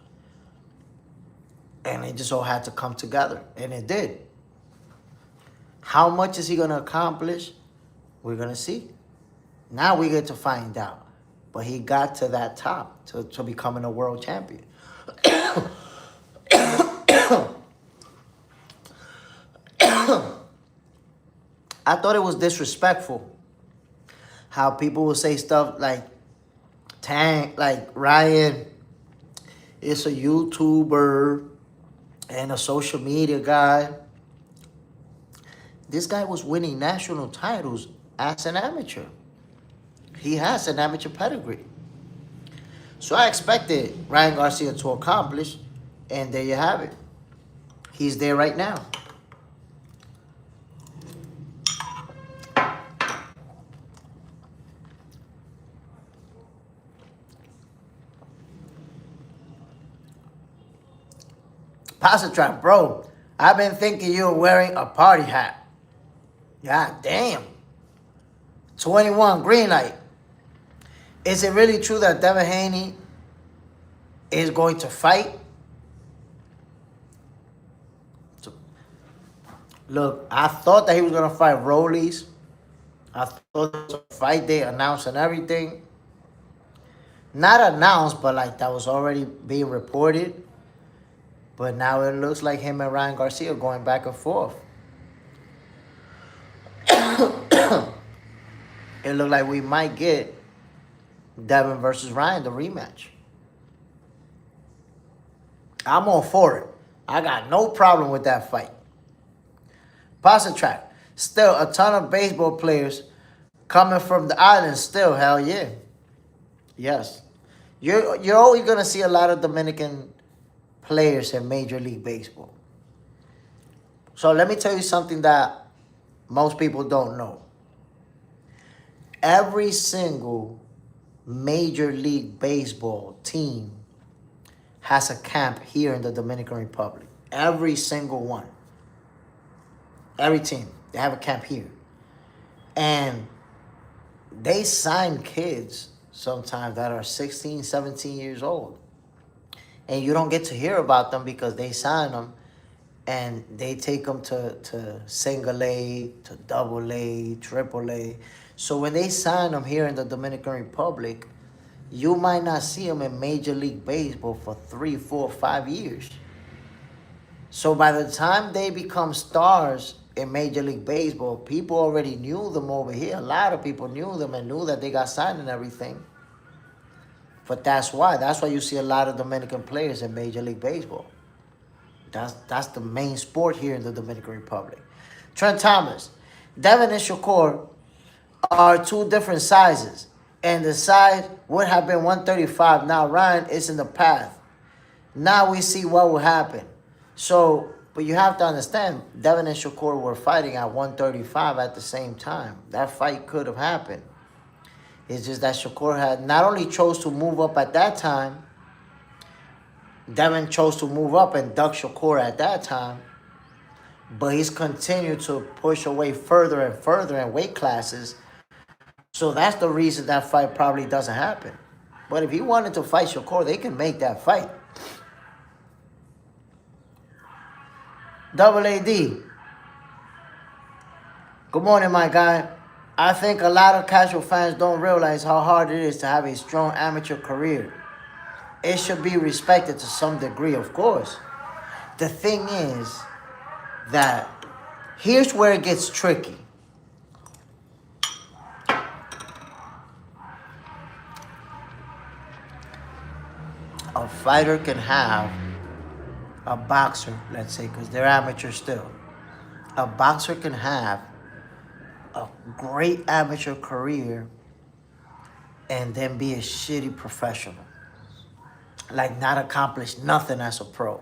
And it just all had to come together. And it did. How much is he going to accomplish? We're going to see. Now we get to find out. But he got to that top to becoming a world champion. I thought it was disrespectful how people would say stuff like, Ryan is a YouTuber and a social media guy. This guy was winning national titles as an amateur. He has an amateur pedigree. So I expected Ryan Garcia to accomplish, and there you have it. He's there right now. Pasta Trap, bro, I've been thinking you were wearing a party hat. God damn. 21, green light. Is it really true that Devin Haney is going to fight? Look, I thought that he was going to fight Rollies. I thought it was a fight day announced and everything. Not announced, but like that was already being reported. But now it looks like him and Ryan Garcia are going back and forth. It it looked like we might get Devin versus Ryan, the rematch. I'm all for it. I got no problem with that fight. Pasta track. Still, a ton of baseball players coming from the island still, hell yeah. Yes. You're always going to see a lot of Dominican players in Major League Baseball. So let me tell you something that most people don't know. Every single Major League Baseball team has a camp here in the Dominican Republic. Every single one. Every team. They have a camp here. And they sign kids sometimes that are 16, 17 years old. And you don't get to hear about them because they sign them and they take them to single A, to double A, triple A. So when they sign them here in the Dominican Republic, you might not see them in Major League Baseball for 3, 4, 5 years. So by the time they become stars in Major League Baseball, people already knew them over here. A lot of people knew them and knew that they got signed and everything. But that's why. That's why you see a lot of Dominican players in Major League Baseball. That's the main sport here in the Dominican Republic. Trent Thomas, Devin and Shakur are two different sizes. And the size would have been 135. Now Ryan is in the path. Now we see what will happen. So, but you have to understand, Devin and Shakur were fighting at 135 at the same time. That fight could have happened. It's just that Shakur had not only chose to move up at that time, Devin chose to move up and duck Shakur at that time, but he's continued to push away further and further in weight classes. So that's the reason that fight probably doesn't happen. But if he wanted to fight Shakur, they can make that fight. Double AD. Good morning, my guy. I think a lot of casual fans don't realize how hard it is to have a strong amateur career. It should be respected to some degree, of course. The thing is that here's where it gets tricky. A fighter can have a boxer, let's say, because they're amateur still. A boxer can have a great amateur career and then be a shitty professional. Like not accomplish nothing as a pro.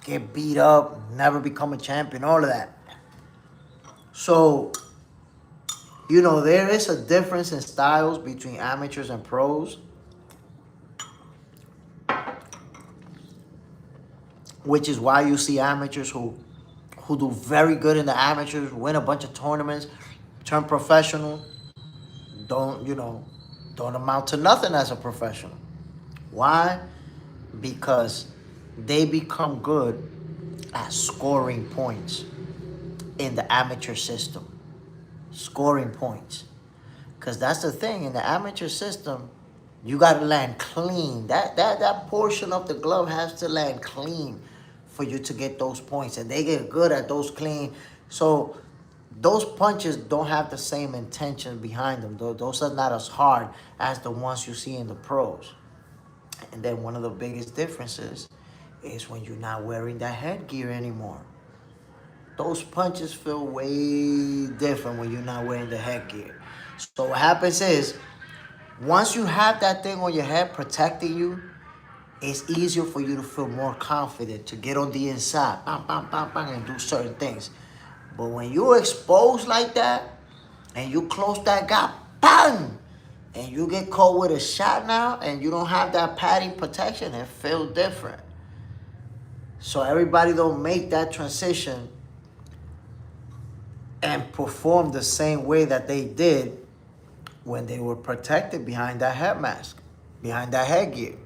Get beat up, never become a champion, all of that. So, you know, there is a difference in styles between amateurs and pros. Which is why you see amateurs who do very good in the amateurs, win a bunch of tournaments, turn professional, don't amount to nothing as a professional. Why? Because they become good at scoring points in the amateur system. Scoring points. Because that's the thing, in the amateur system, you got to land clean. That portion of the glove has to land clean for you to get those points. And they get good at those clean. So those punches don't have the same intention behind them. Those are not as hard as the ones you see in the pros. And then one of the biggest differences is when you're not wearing that headgear anymore. Those punches feel way different when you're not wearing the headgear. So what happens is, once you have that thing on your head protecting you, it's easier for you to feel more confident to get on the inside, bang, bang, bang, bang, and do certain things. But when you're exposed like that, and you close that gap, bang, and you get caught with a shot now, and you don't have that padding protection, it feels different. So everybody don't make that transition and perform the same way that they did when they were protected behind that head mask, behind that headgear.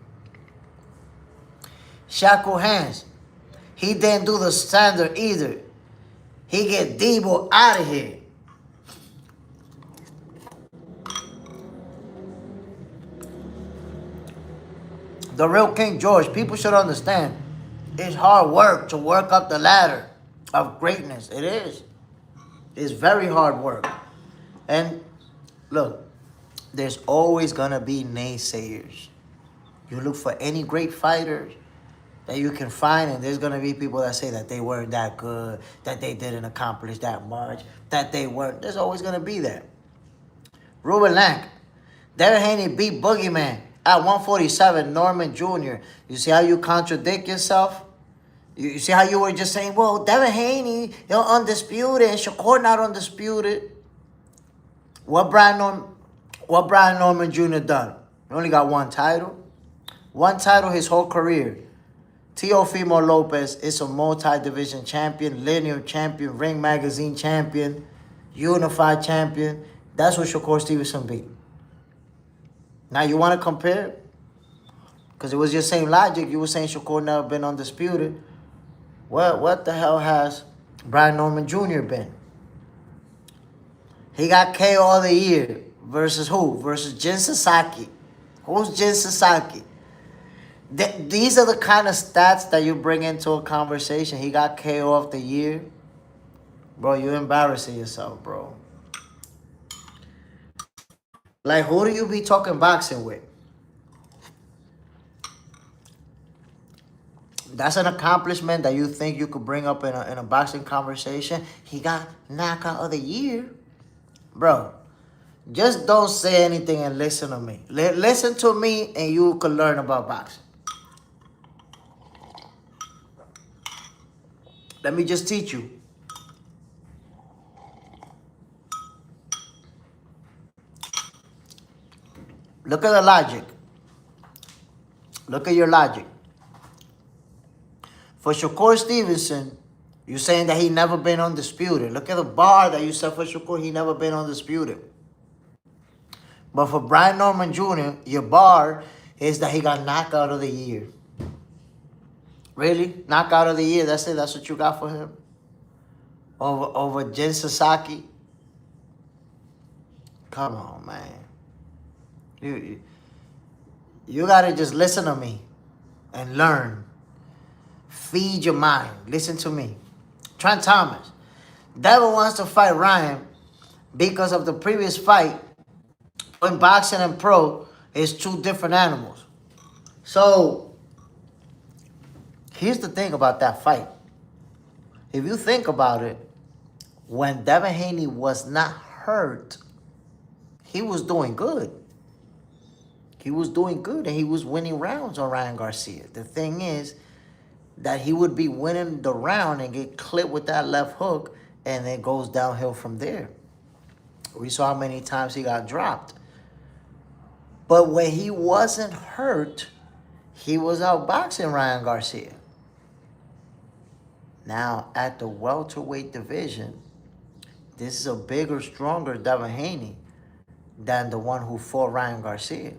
Shackle hands. He didn't do the standard either. He get Debo out of here. The real King George, people should understand, it's hard work to work up the ladder of greatness. It is. It's very hard work. And look, there's always going to be naysayers. You look for any great fighters that you can find, and there's going to be people that say that they weren't that good, that they didn't accomplish that much, that they weren't. There's always going to be that. Ruben Lank. Devin Haney beat Boogeyman at 147, Norman Jr. You see how you contradict yourself? You see how you were just saying, well, Devin Haney, you're undisputed, and Shakur not undisputed. What Brian Norman Jr. done? He only got one title. One title his whole career. Teofimo Lopez is a multi-division champion, linear champion, Ring Magazine champion, unified champion. That's what Shakur Stevenson beat. Now you want to compare? Because it was your same logic. You were saying Shakur never been undisputed. What the hell has Brian Norman Jr. been? He got KO of the year. Versus who? Versus Jin Sasaki. Who's Jin Sasaki? These are the kind of stats that you bring into a conversation. He got KO of the year. Bro, you're embarrassing yourself, bro. Like, who do you be talking boxing with? That's an accomplishment that you think you could bring up in a boxing conversation. He got knockout of the year. Bro, just don't say anything and listen to me. Listen to me and you can learn about boxing. Let me just teach you. Look at the logic. Look at your logic. For Shakur Stevenson, you're saying that he never been undisputed. Look at the bar that you said for Shakur, he never been undisputed. But for Brian Norman Jr., your bar is that he got knockout of the year. Really? Knockout of the year, that's it? That's what you got for him? Over Jin Sasaki? Come on, man. You got to just listen to me and learn. Feed your mind. Listen to me. Trent Thomas. Devin wants to fight Ryan because of the previous fight. In boxing and pro, is two different animals. So, here's the thing about that fight. If you think about it, when Devin Haney was not hurt, he was doing good. He was doing good, and he was winning rounds on Ryan Garcia. The thing is that he would be winning the round and get clipped with that left hook, and it goes downhill from there. We saw how many times he got dropped. But when he wasn't hurt, he was outboxing Ryan Garcia. Now, at the welterweight division, this is a bigger, stronger Devin Haney than the one who fought Ryan Garcia.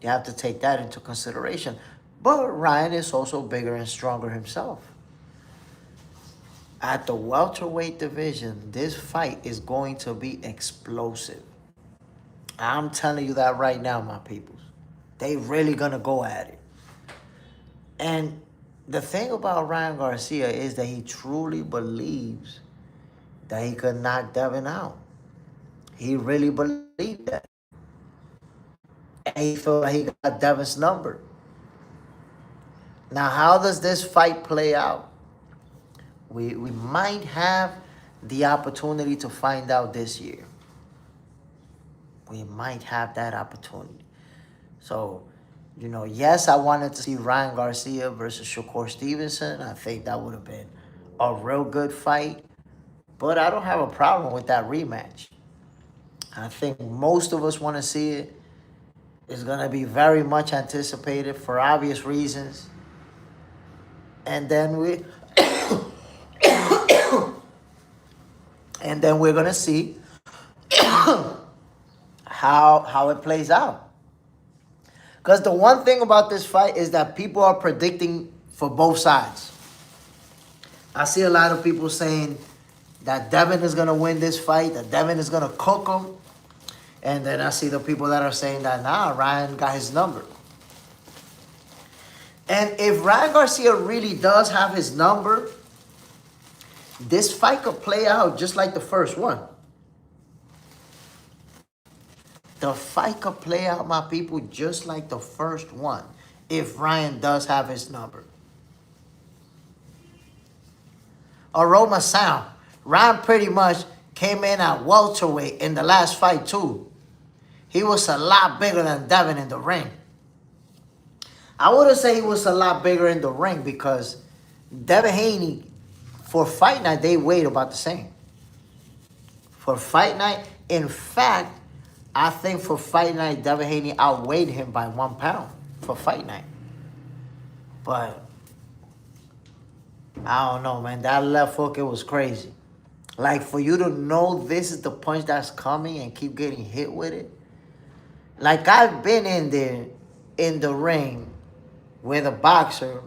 You have to take that into consideration. But Ryan is also bigger and stronger himself. At the welterweight division, this fight is going to be explosive. I'm telling you that right now, my peoples. They really gonna go at it. And the thing about Ryan Garcia is that he truly believes that he could knock Devin out. He really believed that. And he felt like he got Devin's number. Now, how does this fight play out? We might have the opportunity to find out this year. We might have that opportunity. So, you know, yes, I wanted to see Ryan Garcia versus Shakur Stevenson. I think that would have been a real good fight. But I don't have a problem with that rematch. I think most of us want to see it. It's going to be very much anticipated for obvious reasons. And then we're going to see how it plays out. Because the one thing about this fight is that people are predicting for both sides. I see a lot of people saying that Devin is going to win this fight, that Devin is going to cook him. And then I see the people that are saying that, nah, Ryan got his number. And if Ryan Garcia really does have his number, this fight could play out just like the first one. The fight could play out, my people, just like the first one, if Ryan does have his number. Aroma sound. Ryan pretty much came in at welterweight in the last fight too. He was a lot bigger than Devin in the ring. I wouldn't say he was a lot bigger in the ring because Devin Haney, for fight night, they weighed about the same. For fight night, in fact, I think for fight night, Devin Haney outweighed him by 1 pound for fight night. But I don't know, man. That left hook, it was crazy. Like, for you to know this is the punch that's coming and keep getting hit with it. Like, I've been in there in the ring with a boxer,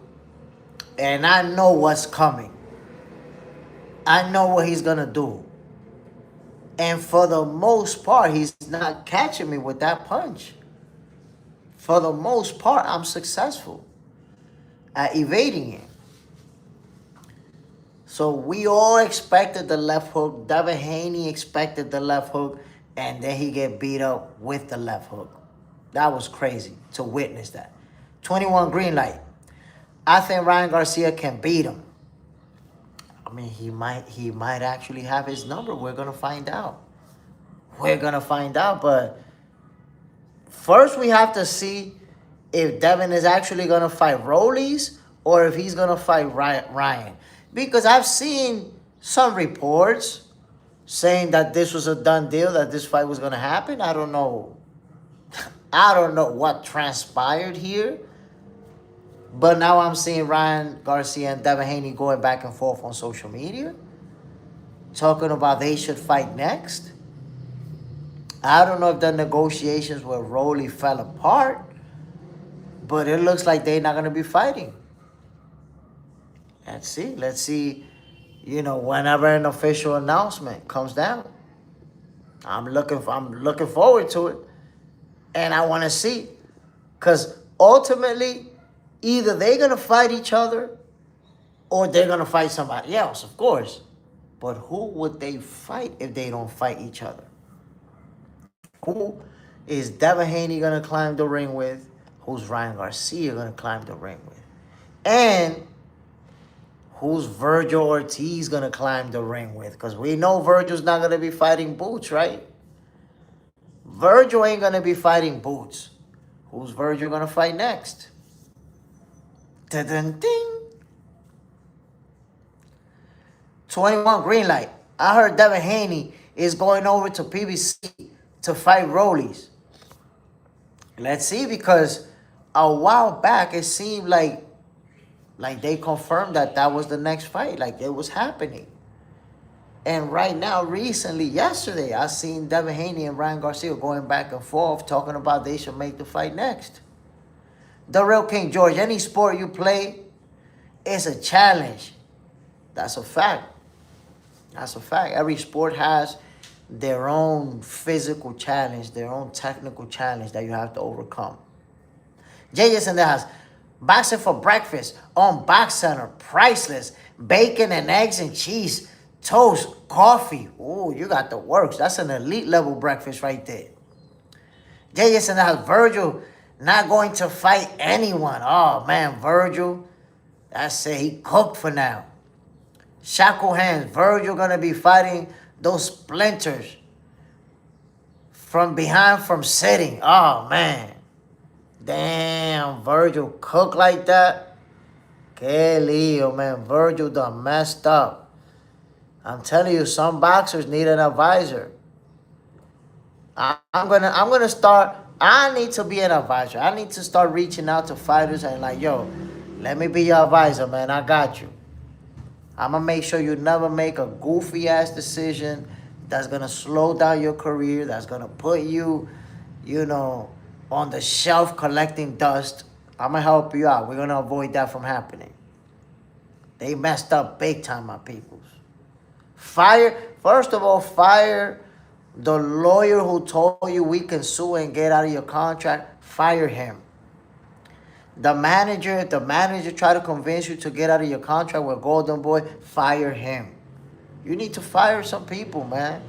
and I know what's coming. I know what he's going to do. And for the most part, he's not catching me with that punch. For the most part, I'm successful at evading it. So we all expected the left hook. Devin Haney expected the left hook. And then he get beat up with the left hook. That was crazy to witness that. 21 green light. I think Ryan Garcia can beat him. I mean, he might actually have his number. We're going to find out. We're going to find out. But first we have to see if Devin is actually going to fight Rollies or if he's going to fight Ryan. Because I've seen some reports saying that this was a done deal, that this fight was going to happen. I don't know. I don't know what transpired here. But now I'm seeing Ryan Garcia and Devin Haney going back and forth on social media, talking about they should fight next. I don't know if the negotiations with Rolly fell apart, but it looks like they're not going to be fighting. Let's see. Let's see, whenever an official announcement comes down. I'm looking forward to it. And I want to see. Because ultimately, either they're going to fight each other or they're going to fight somebody else, of course. But who would they fight if they don't fight each other? Who is Devin Haney going to climb the ring with? Who's Ryan Garcia going to climb the ring with? And who's Virgil Ortiz going to climb the ring with? Because we know Virgil's not going to be fighting Boots, right? Virgil ain't going to be fighting Boots. Who's Virgil going to fight next? Ding. 21 green light. I heard Devin Haney is going over to PBC to fight Rollies. Let's see, because a while back it seemed like they confirmed that was the next fight, like it was happening. And right now, recently, yesterday, I seen Devin Haney and Ryan Garcia going back and forth, talking about they should make the fight next. The real King George, any sport you play is a challenge. That's a fact. That's a fact. Every sport has their own physical challenge, their own technical challenge that you have to overcome. JJ's in the house. Boxing for breakfast on Box Center. Priceless. Bacon and eggs and cheese. Toast. Coffee. Ooh, you got the works. That's an elite level breakfast right there. JJ's in the house. Virgil not going to fight anyone. Oh, man, Virgil. That's it. He cooked for now. Shackle hands. Virgil going to be fighting those splinters from behind from sitting. Oh, man. Damn, Virgil cooked like that. Que lío, man. Virgil done messed up. I'm telling you, some boxers need an advisor. I'm gonna start. I need to be an advisor. I need to start reaching out to fighters and like, yo, let me be your advisor, man. I got you. I'm gonna make sure you never make a goofy ass decision that's gonna slow down your career. That's gonna put you, on the shelf collecting dust. I'm gonna help you out. We're gonna avoid that from happening. They messed up big time, my peoples. First of all, fire the lawyer who told you we can sue and get out of your contract. Fire him. The manager, if the manager tried to convince you to get out of your contract with Golden Boy, fire him. You need to fire some people, man.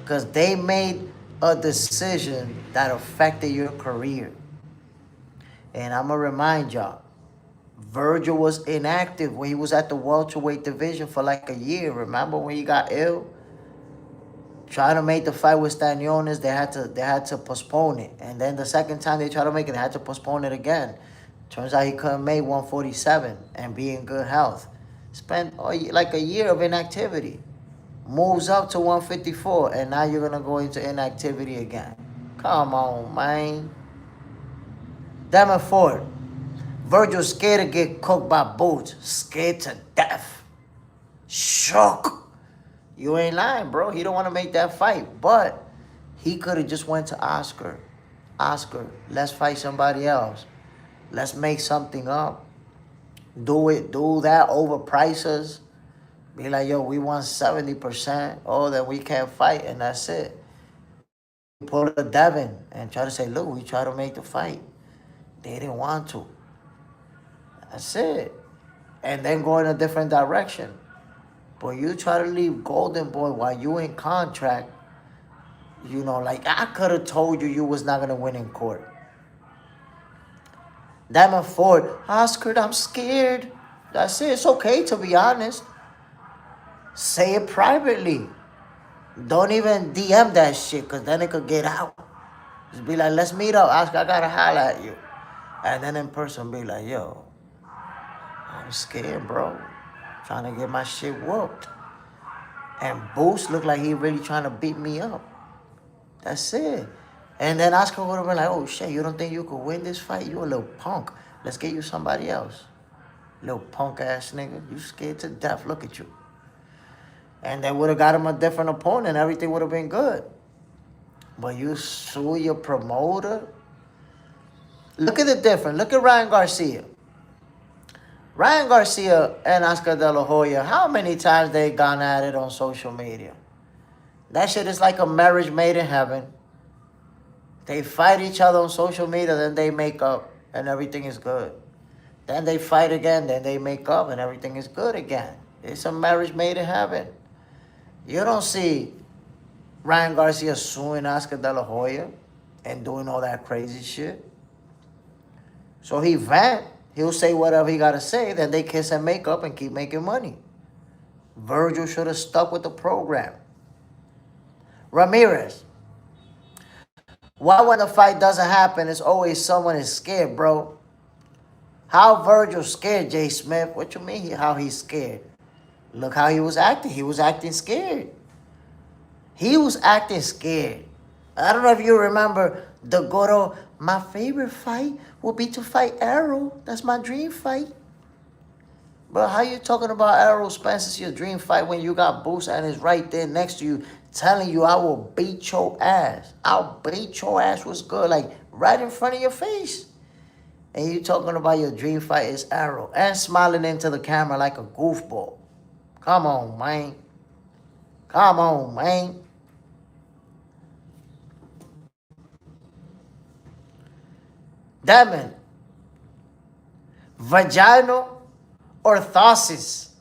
Because they made a decision that affected your career. And I'm going to remind y'all, Virgil was inactive when he was at the welterweight division for like a year. Remember when he got ill? Trying to make the fight with Stanionis, they had to postpone it. And then the second time they tried to make it, they had to postpone it again. Turns out he couldn't make 147 and be in good health. Spent like a year of inactivity. Moves up to 154, and now you're going to go into inactivity again. Come on, man. Devin Ford. Virgil scared to get cooked by boots. Scared to death. Shook. You ain't lying, bro. He don't want to make that fight. But he could have just went to Oscar. Oscar, let's fight somebody else. Let's make something up. Do it. Do that. Overprice us. Be like, yo, we want 70%. Oh, then we can't fight, and that's it. Pull a Devin and try to say, look, we try to make the fight. They didn't want to. That's it. And then go in a different direction. But you try to leave Golden Boy while you in contract, you know, like I could have told you was not going to win in court. Devin Ford, Oscar, I'm scared. That's it. It's okay to be honest. Say it privately. Don't even DM that shit, because then it could get out. Just be like, let's meet up, Oscar, I got to holler at you. And then in person be like, yo, I'm scared, bro. Trying to get my shit whooped. And Boost looked like he really trying to beat me up. That's it. And then Oscar would have been like, oh, shit, you don't think you could win this fight? You a little punk. Let's get you somebody else. Little punk-ass nigga. You scared to death. Look at you. And they would have got him a different opponent. Everything would have been good. But you sue your promoter? Look at the difference. Look at Ryan Garcia. Ryan Garcia and Oscar De La Hoya, how many times they gone at it on social media? That shit is like a marriage made in heaven. They fight each other on social media, then they make up, and everything is good. Then they fight again, then they make up, and everything is good again. It's a marriage made in heaven. You don't see Ryan Garcia suing Oscar De La Hoya and doing all that crazy shit. So he vent. He'll say whatever he got to say. Then they kiss and make up and keep making money. Virgil should have stuck with the program. Ramirez. Why when the fight doesn't happen, it's always someone is scared, bro? How Virgil scared, Jay Smith? What you mean how he's scared? Look how he was acting. He was acting scared. He was acting scared. I don't know if you remember the Goro, my favorite fight would be to fight Arrow. That's my dream fight. But how you talking about Errol Spence's your dream fight when you got Boost and is right there next to you telling you I will beat your ass. I'll beat your ass was good. Like right in front of your face. And you talking about your dream fight is Arrow. And smiling into the camera like a goofball. Come on, man. Come on, man. Devin. Vaginal orthosis.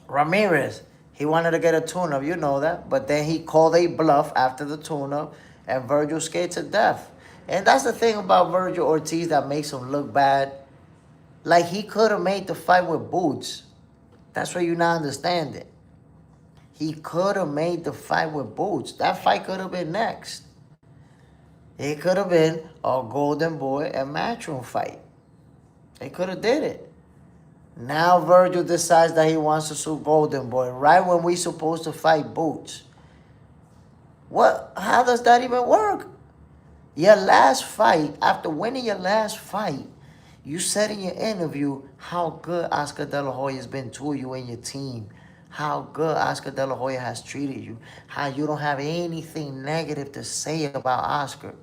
Ramirez. He wanted to get a tune-up, you know that. But then he called a bluff after the tune-up. And Virgil scared to death. And that's the thing about Virgil Ortiz that makes him look bad. Like he could have made the fight with Boots. That's where you not understand it. He could have made the fight with Boots. That fight could have been next. It could have been a Golden Boy and Matchroom fight. They could have did it. Now Virgil decides that he wants to sue Golden Boy right when we supposed to fight Boots. What? How does that even work? Your last fight, after winning your last fight, you said in your interview how good Oscar De La Hoya has been to you and your team. How good Oscar De La Hoya has treated you. How you don't have anything negative to say about Oscar.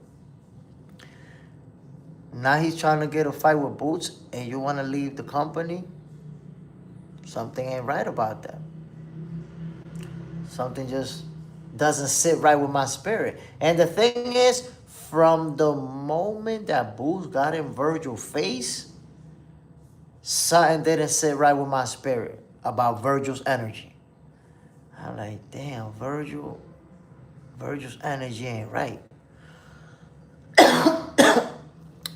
Now he's trying to get a fight with Boots and you want to leave the company? Something ain't right about that. Something just doesn't sit right with my spirit. And the thing is, from the moment that Boots got in Virgil's face, something didn't sit right with my spirit about Virgil's energy. I'm like, damn, Virgil, Virgil's energy ain't right.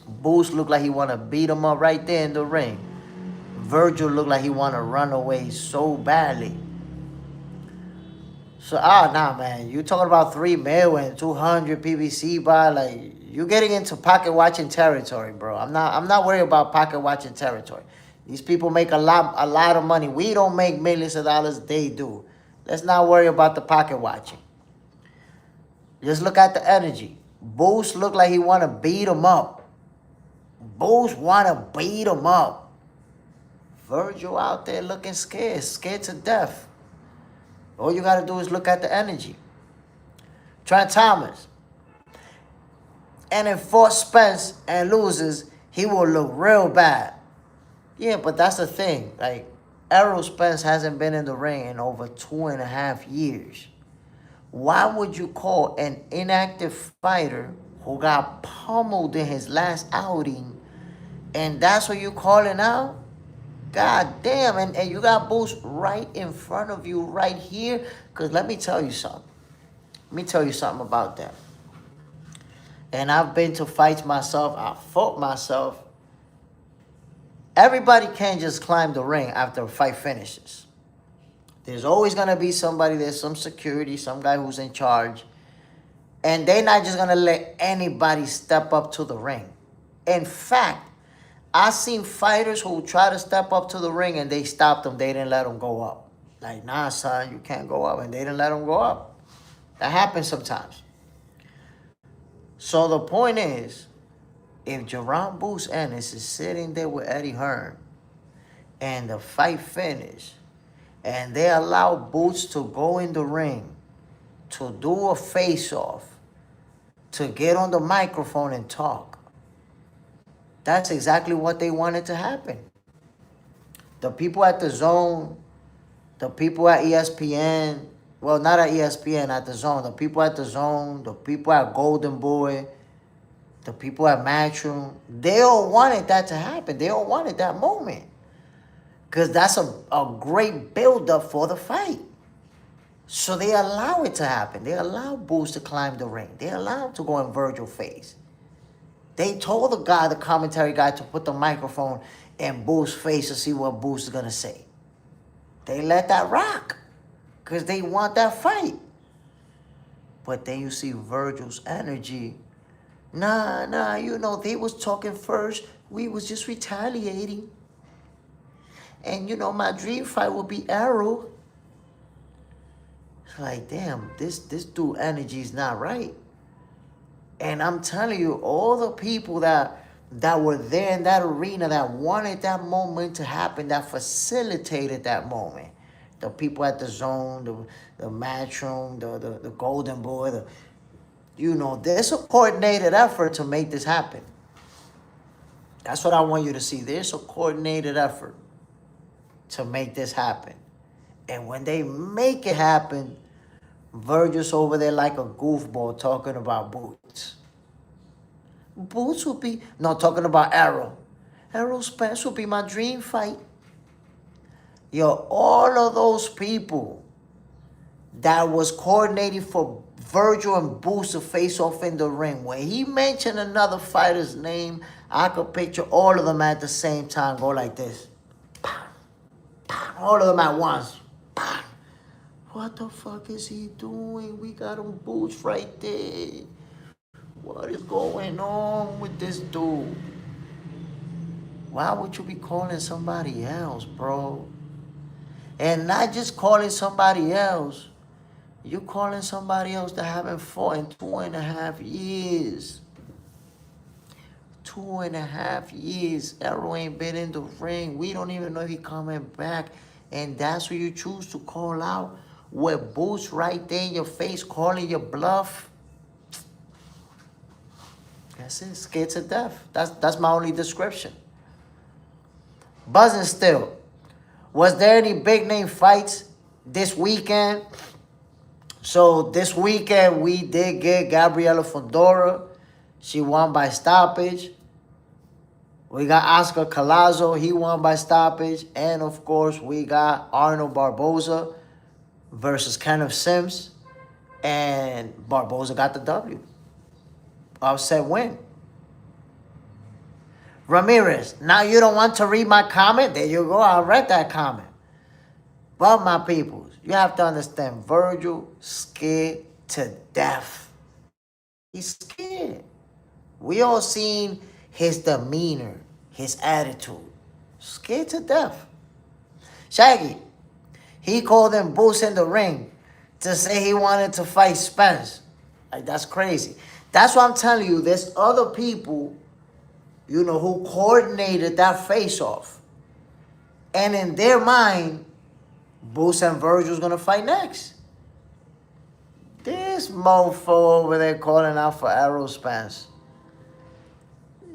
Boost looked like he want to beat him up right there in the ring. Virgil looked like he want to run away so badly. So, nah, man. You talking about 3 mil and 200 PBC by, like, you getting into pocket watching territory, bro. I'm not worried about pocket watching territory. These people make a lot of money. We don't make millions of dollars. They do. Let's not worry about the pocket watching. Just look at the energy. Boost looked like he want to beat him up. Boost want to beat him up. Virgil out there looking scared to death. All you got to do is look at the energy. Trent Thomas. And if Fort Spence and loses, he will look real bad. Yeah, but that's the thing. Like, Errol Spence hasn't been in the ring in over 2.5 years. Why would you call an inactive fighter who got pummeled in his last outing, and that's what you calling out? God damn, and you got Boost right in front of you right here. Because let me tell you something. Let me tell you something about that. And I've been to fights myself. I fought myself. Everybody can't just climb the ring after a fight finishes. There's always going to be somebody, there's some security, some guy who's in charge. And they're not just going to let anybody step up to the ring. In fact, I've seen fighters who try to step up to the ring and they stopped them. They didn't let them go up. Like, nah, son, you can't go up. And they didn't let them go up. That happens sometimes. So the point is, if Jerome Boost Ennis is sitting there with Eddie Hearn and the fight finished, and they allow Boots to go in the ring to do a face-off, to get on the microphone and talk, that's exactly what they wanted to happen. The people at the Zone, the people at ESPN, well, not at ESPN, at the Zone, the people at the Zone, the people at Golden Boy, the people at Matchroom, they all wanted that to happen. They all wanted that moment. Because that's a great build-up for the fight. So they allow it to happen. They allow Boost to climb the ring. They allow him to go in Virgil's face. They told the commentary guy, to put the microphone in Boost's face to see what Boost is going to say. They let that rock because they want that fight. But then you see Virgil's energy. Nah, they was talking first. We was just retaliating. And, my dream fight would be Arrow. It's like, damn, this dude energy is not right. And I'm telling you, all the people that were there in that arena that wanted that moment to happen, that facilitated that moment. The people at the Zone, the Matchroom, the Golden Boy, there's a coordinated effort to make this happen. That's what I want you to see. There's a coordinated effort to make this happen. And when they make it happen, Virgil's over there like a goofball talking about Boots. Boots will be, no, talking about Arrow. Arrow Spence will be my dream fight. Yo, all of those people that was coordinating for Virgil and Boots to face off in the ring, when he mentioned another fighter's name, I could picture all of them at the same time go like this. All of them at once. What the fuck is he doing? We got him Boots right there. What is going on with this dude? Why would you be calling somebody else, bro? And not just calling somebody else. You calling somebody else that haven't fought in 2.5 years. 2.5 years. Arrow ain't been in the ring. We don't even know if he coming back. And that's what you choose to call out? With Boots right there in your face calling your bluff? That's it. Scared to death. That's my only description. Buzzing still. Was there any big name fights this weekend? So this weekend we did get Gabriela Fondora. She won by stoppage. We got Oscar Collazo. He won by stoppage. And of course we got Arnold Barboza versus Kenneth Sims. And Barboza got the W. Upset win. Ramirez, now you don't want to read my comment? There you go. I read that comment. But my peoples, you have to understand, Virgil scared to death. He's scared. We all seen his demeanor, his attitude. Scared to death. Shaggy, he called him Boots in the ring to say he wanted to fight Spence. Like, that's crazy. That's what I'm telling you. There's other people, you know, who coordinated that face-off. And in their mind, Boots and Virgil's going to fight next. This mofo over there calling out for Errol Spence.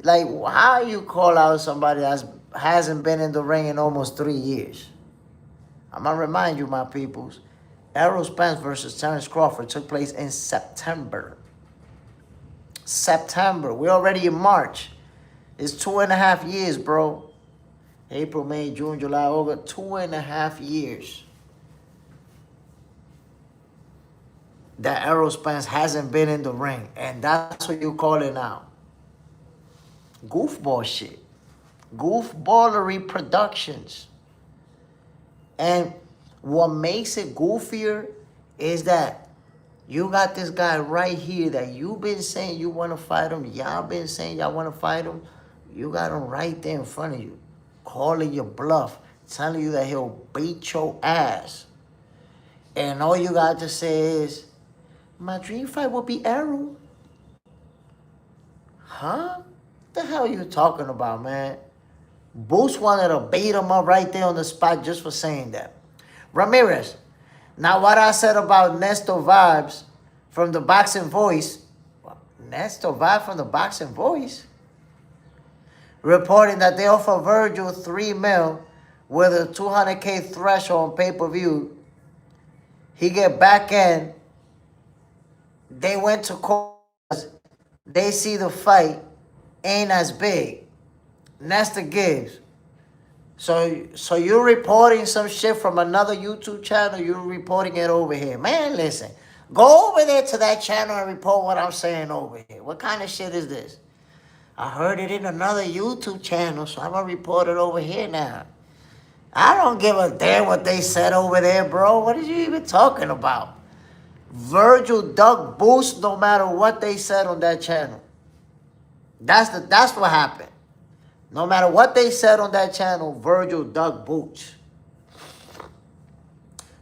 Like, how you call out somebody that hasn't been in the ring in almost 3 years? I'm going to remind you, my peoples, Errol Spence versus Terrence Crawford took place in September. September. We're already in March. It's 2.5 years, bro. April, May, June, July, August. 2.5 years that Errol Spence hasn't been in the ring. And that's what you call it now. Goofball shit. Goofballery productions. And what makes it goofier is that you got this guy right here that you've been saying you want to fight him. Y'all been saying y'all want to fight him. You got him right there in front of you, calling your bluff, telling you that he'll beat your ass. And all you got to say is, my dream fight will be Errol. Huh? What the hell are you talking about, man? Boots wanted to beat him up right there on the spot just for saying that. Ramirez. Now, what I said about Nestor Vibes from the Boxing Voice. Nestor Vibes from the Boxing Voice? Reporting that they offer Virgil $3 million with a $200K threshold on pay-per-view. He get back in. They went to court. They see the fight ain't as big. Nestor gives. So you're reporting some shit from another YouTube channel. You're reporting it over here. Man, listen. Go over there to that channel and report what I'm saying over here. What kind of shit is this? I heard it in another YouTube channel, so I'm going to report it over here now. I don't give a damn what they said over there, bro. What are you even talking about? Virgil ducked Boots no matter what they said on that channel. That's what happened. No matter what they said on that channel, Virgil ducked Boots.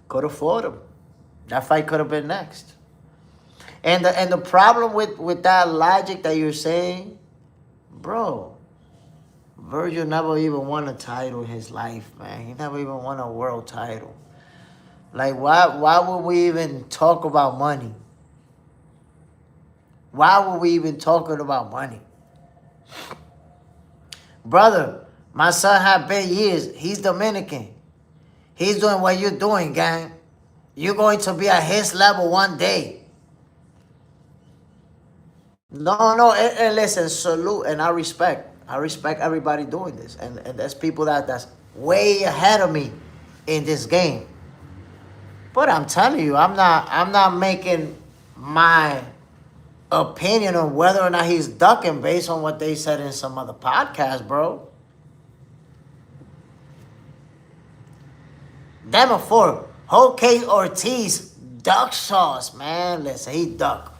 Could have fought him. That fight could have been next. And the problem with that logic that you're saying, bro, Virgil never even won a title in his life, man. He never even won a world title. Like, why would we even talk about money? Why would we even talking about money? Brother, my son had been years. He's Dominican. He's doing what you're doing, gang. You're going to be at his level one day. No, and listen, salute, and I respect everybody doing this. And there's people that's way ahead of me in this game. But I'm telling you, I'm not making my opinion on whether or not he's ducking based on what they said in some other podcast, bro. Damn for Virgil Ortiz duck sauce, man. Listen, he duck.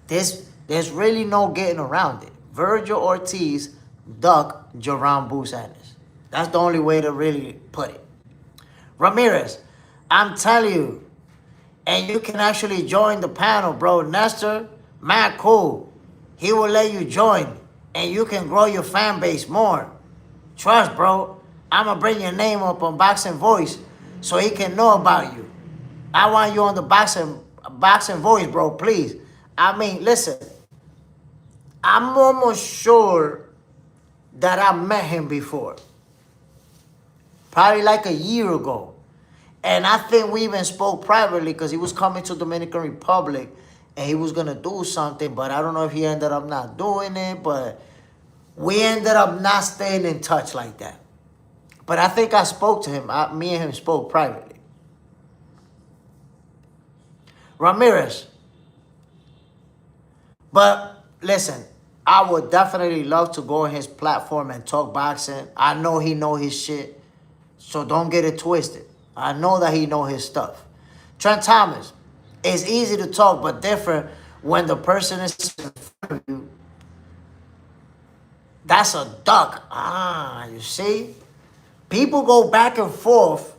There's really no getting around it. Virgil Ortiz duck Jerome Boots Ennis. That's the only way to really put it. Ramirez, I'm telling you, and you can actually join the panel, bro. Nestor, man, cool. He will let you join, and you can grow your fan base more. Trust, bro. I'm going to bring your name up on Boxing Voice so he can know about you. I want you on the Boxing Voice, bro, please. I mean, listen. I'm almost sure that I met him before. Probably like a year ago. And I think we even spoke privately because he was coming to Dominican Republic and he was going to do something, but I don't know if he ended up not doing it, but we ended up not staying in touch like that. But I think I spoke to him. Me and him spoke privately. Ramirez. But listen, I would definitely love to go on his platform and talk boxing. I know he know his shit, so don't get it twisted. I know that he know his stuff. Trent Thomas, it's easy to talk, but different when the person is in front of you. That's a duck. You see? People go back and forth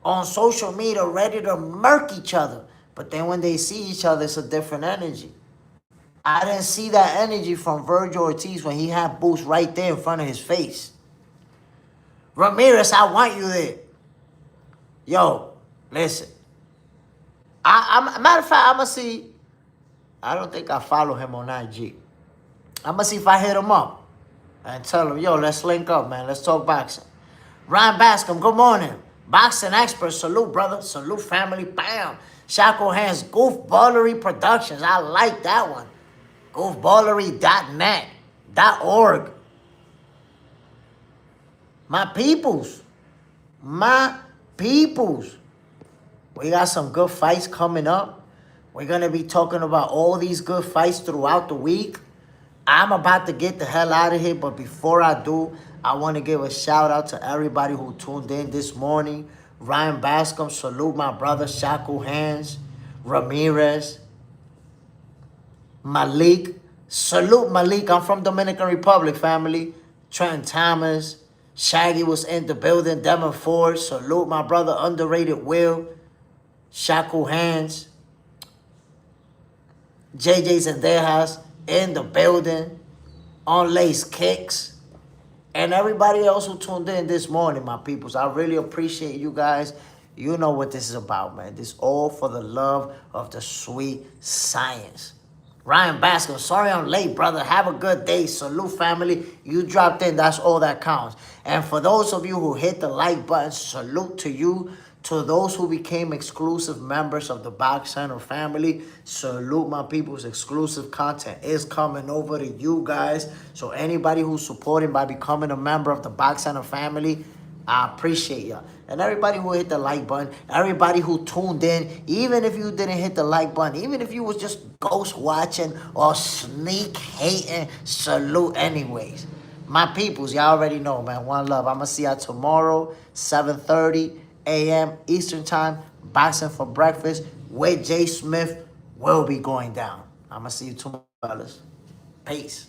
on social media ready to murk each other. But then when they see each other, it's a different energy. I didn't see that energy from Virgil Ortiz when he had Boost right there in front of his face. Ramirez, I want you there. Yo, listen. Matter of fact, I'm going to see. I don't think I follow him on IG. I'm going to see if I hit him up and tell him, yo, let's link up, man. Let's talk boxing. Ryan Bascom, good morning. Boxing expert, salute, brother. Salute, family. Bam. Shackle Hands, Goofballery Productions. I like that one. Goofballery.net, .org. My peoples. My peoples. We got some good fights coming up. We're going to be talking about all these good fights throughout the week. I'm about to get the hell out of here, but before I do, I want to give a shout out to everybody who tuned in this morning. Ryan Bascom, salute my brother, Shackle Hands, Ramirez, Malik, salute Malik, I'm from Dominican Republic, family. Trent Thomas, Shaggy was in the building, Devin Ford, salute my brother, Underrated Will, Shackle Hands, JJ Zendejas in the building, on Lace Kicks, and everybody else who tuned in this morning, my peoples. I really appreciate you guys. You know what this is about, man. This all for the love of the sweet science. Ryan Bascom, sorry I'm late, brother. Have a good day. Salute, family. You dropped in. That's all that counts. And for those of you who hit the like button, salute to you. To those who became exclusive members of the Box Center family, salute my people's exclusive content is coming over to you guys. So anybody who's supporting by becoming a member of the Box Center family, I appreciate y'all. And everybody who hit the like button, everybody who tuned in, even if you didn't hit the like button, even if you was just ghost watching or sneak hating, salute anyways. My peoples, y'all already know, man. One love. I'm going to see y'all tomorrow, 7:30 a.m. Eastern Time. Boxing for Breakfast with Jay Smith will be going down. I'm going to see you tomorrow, fellas. Peace.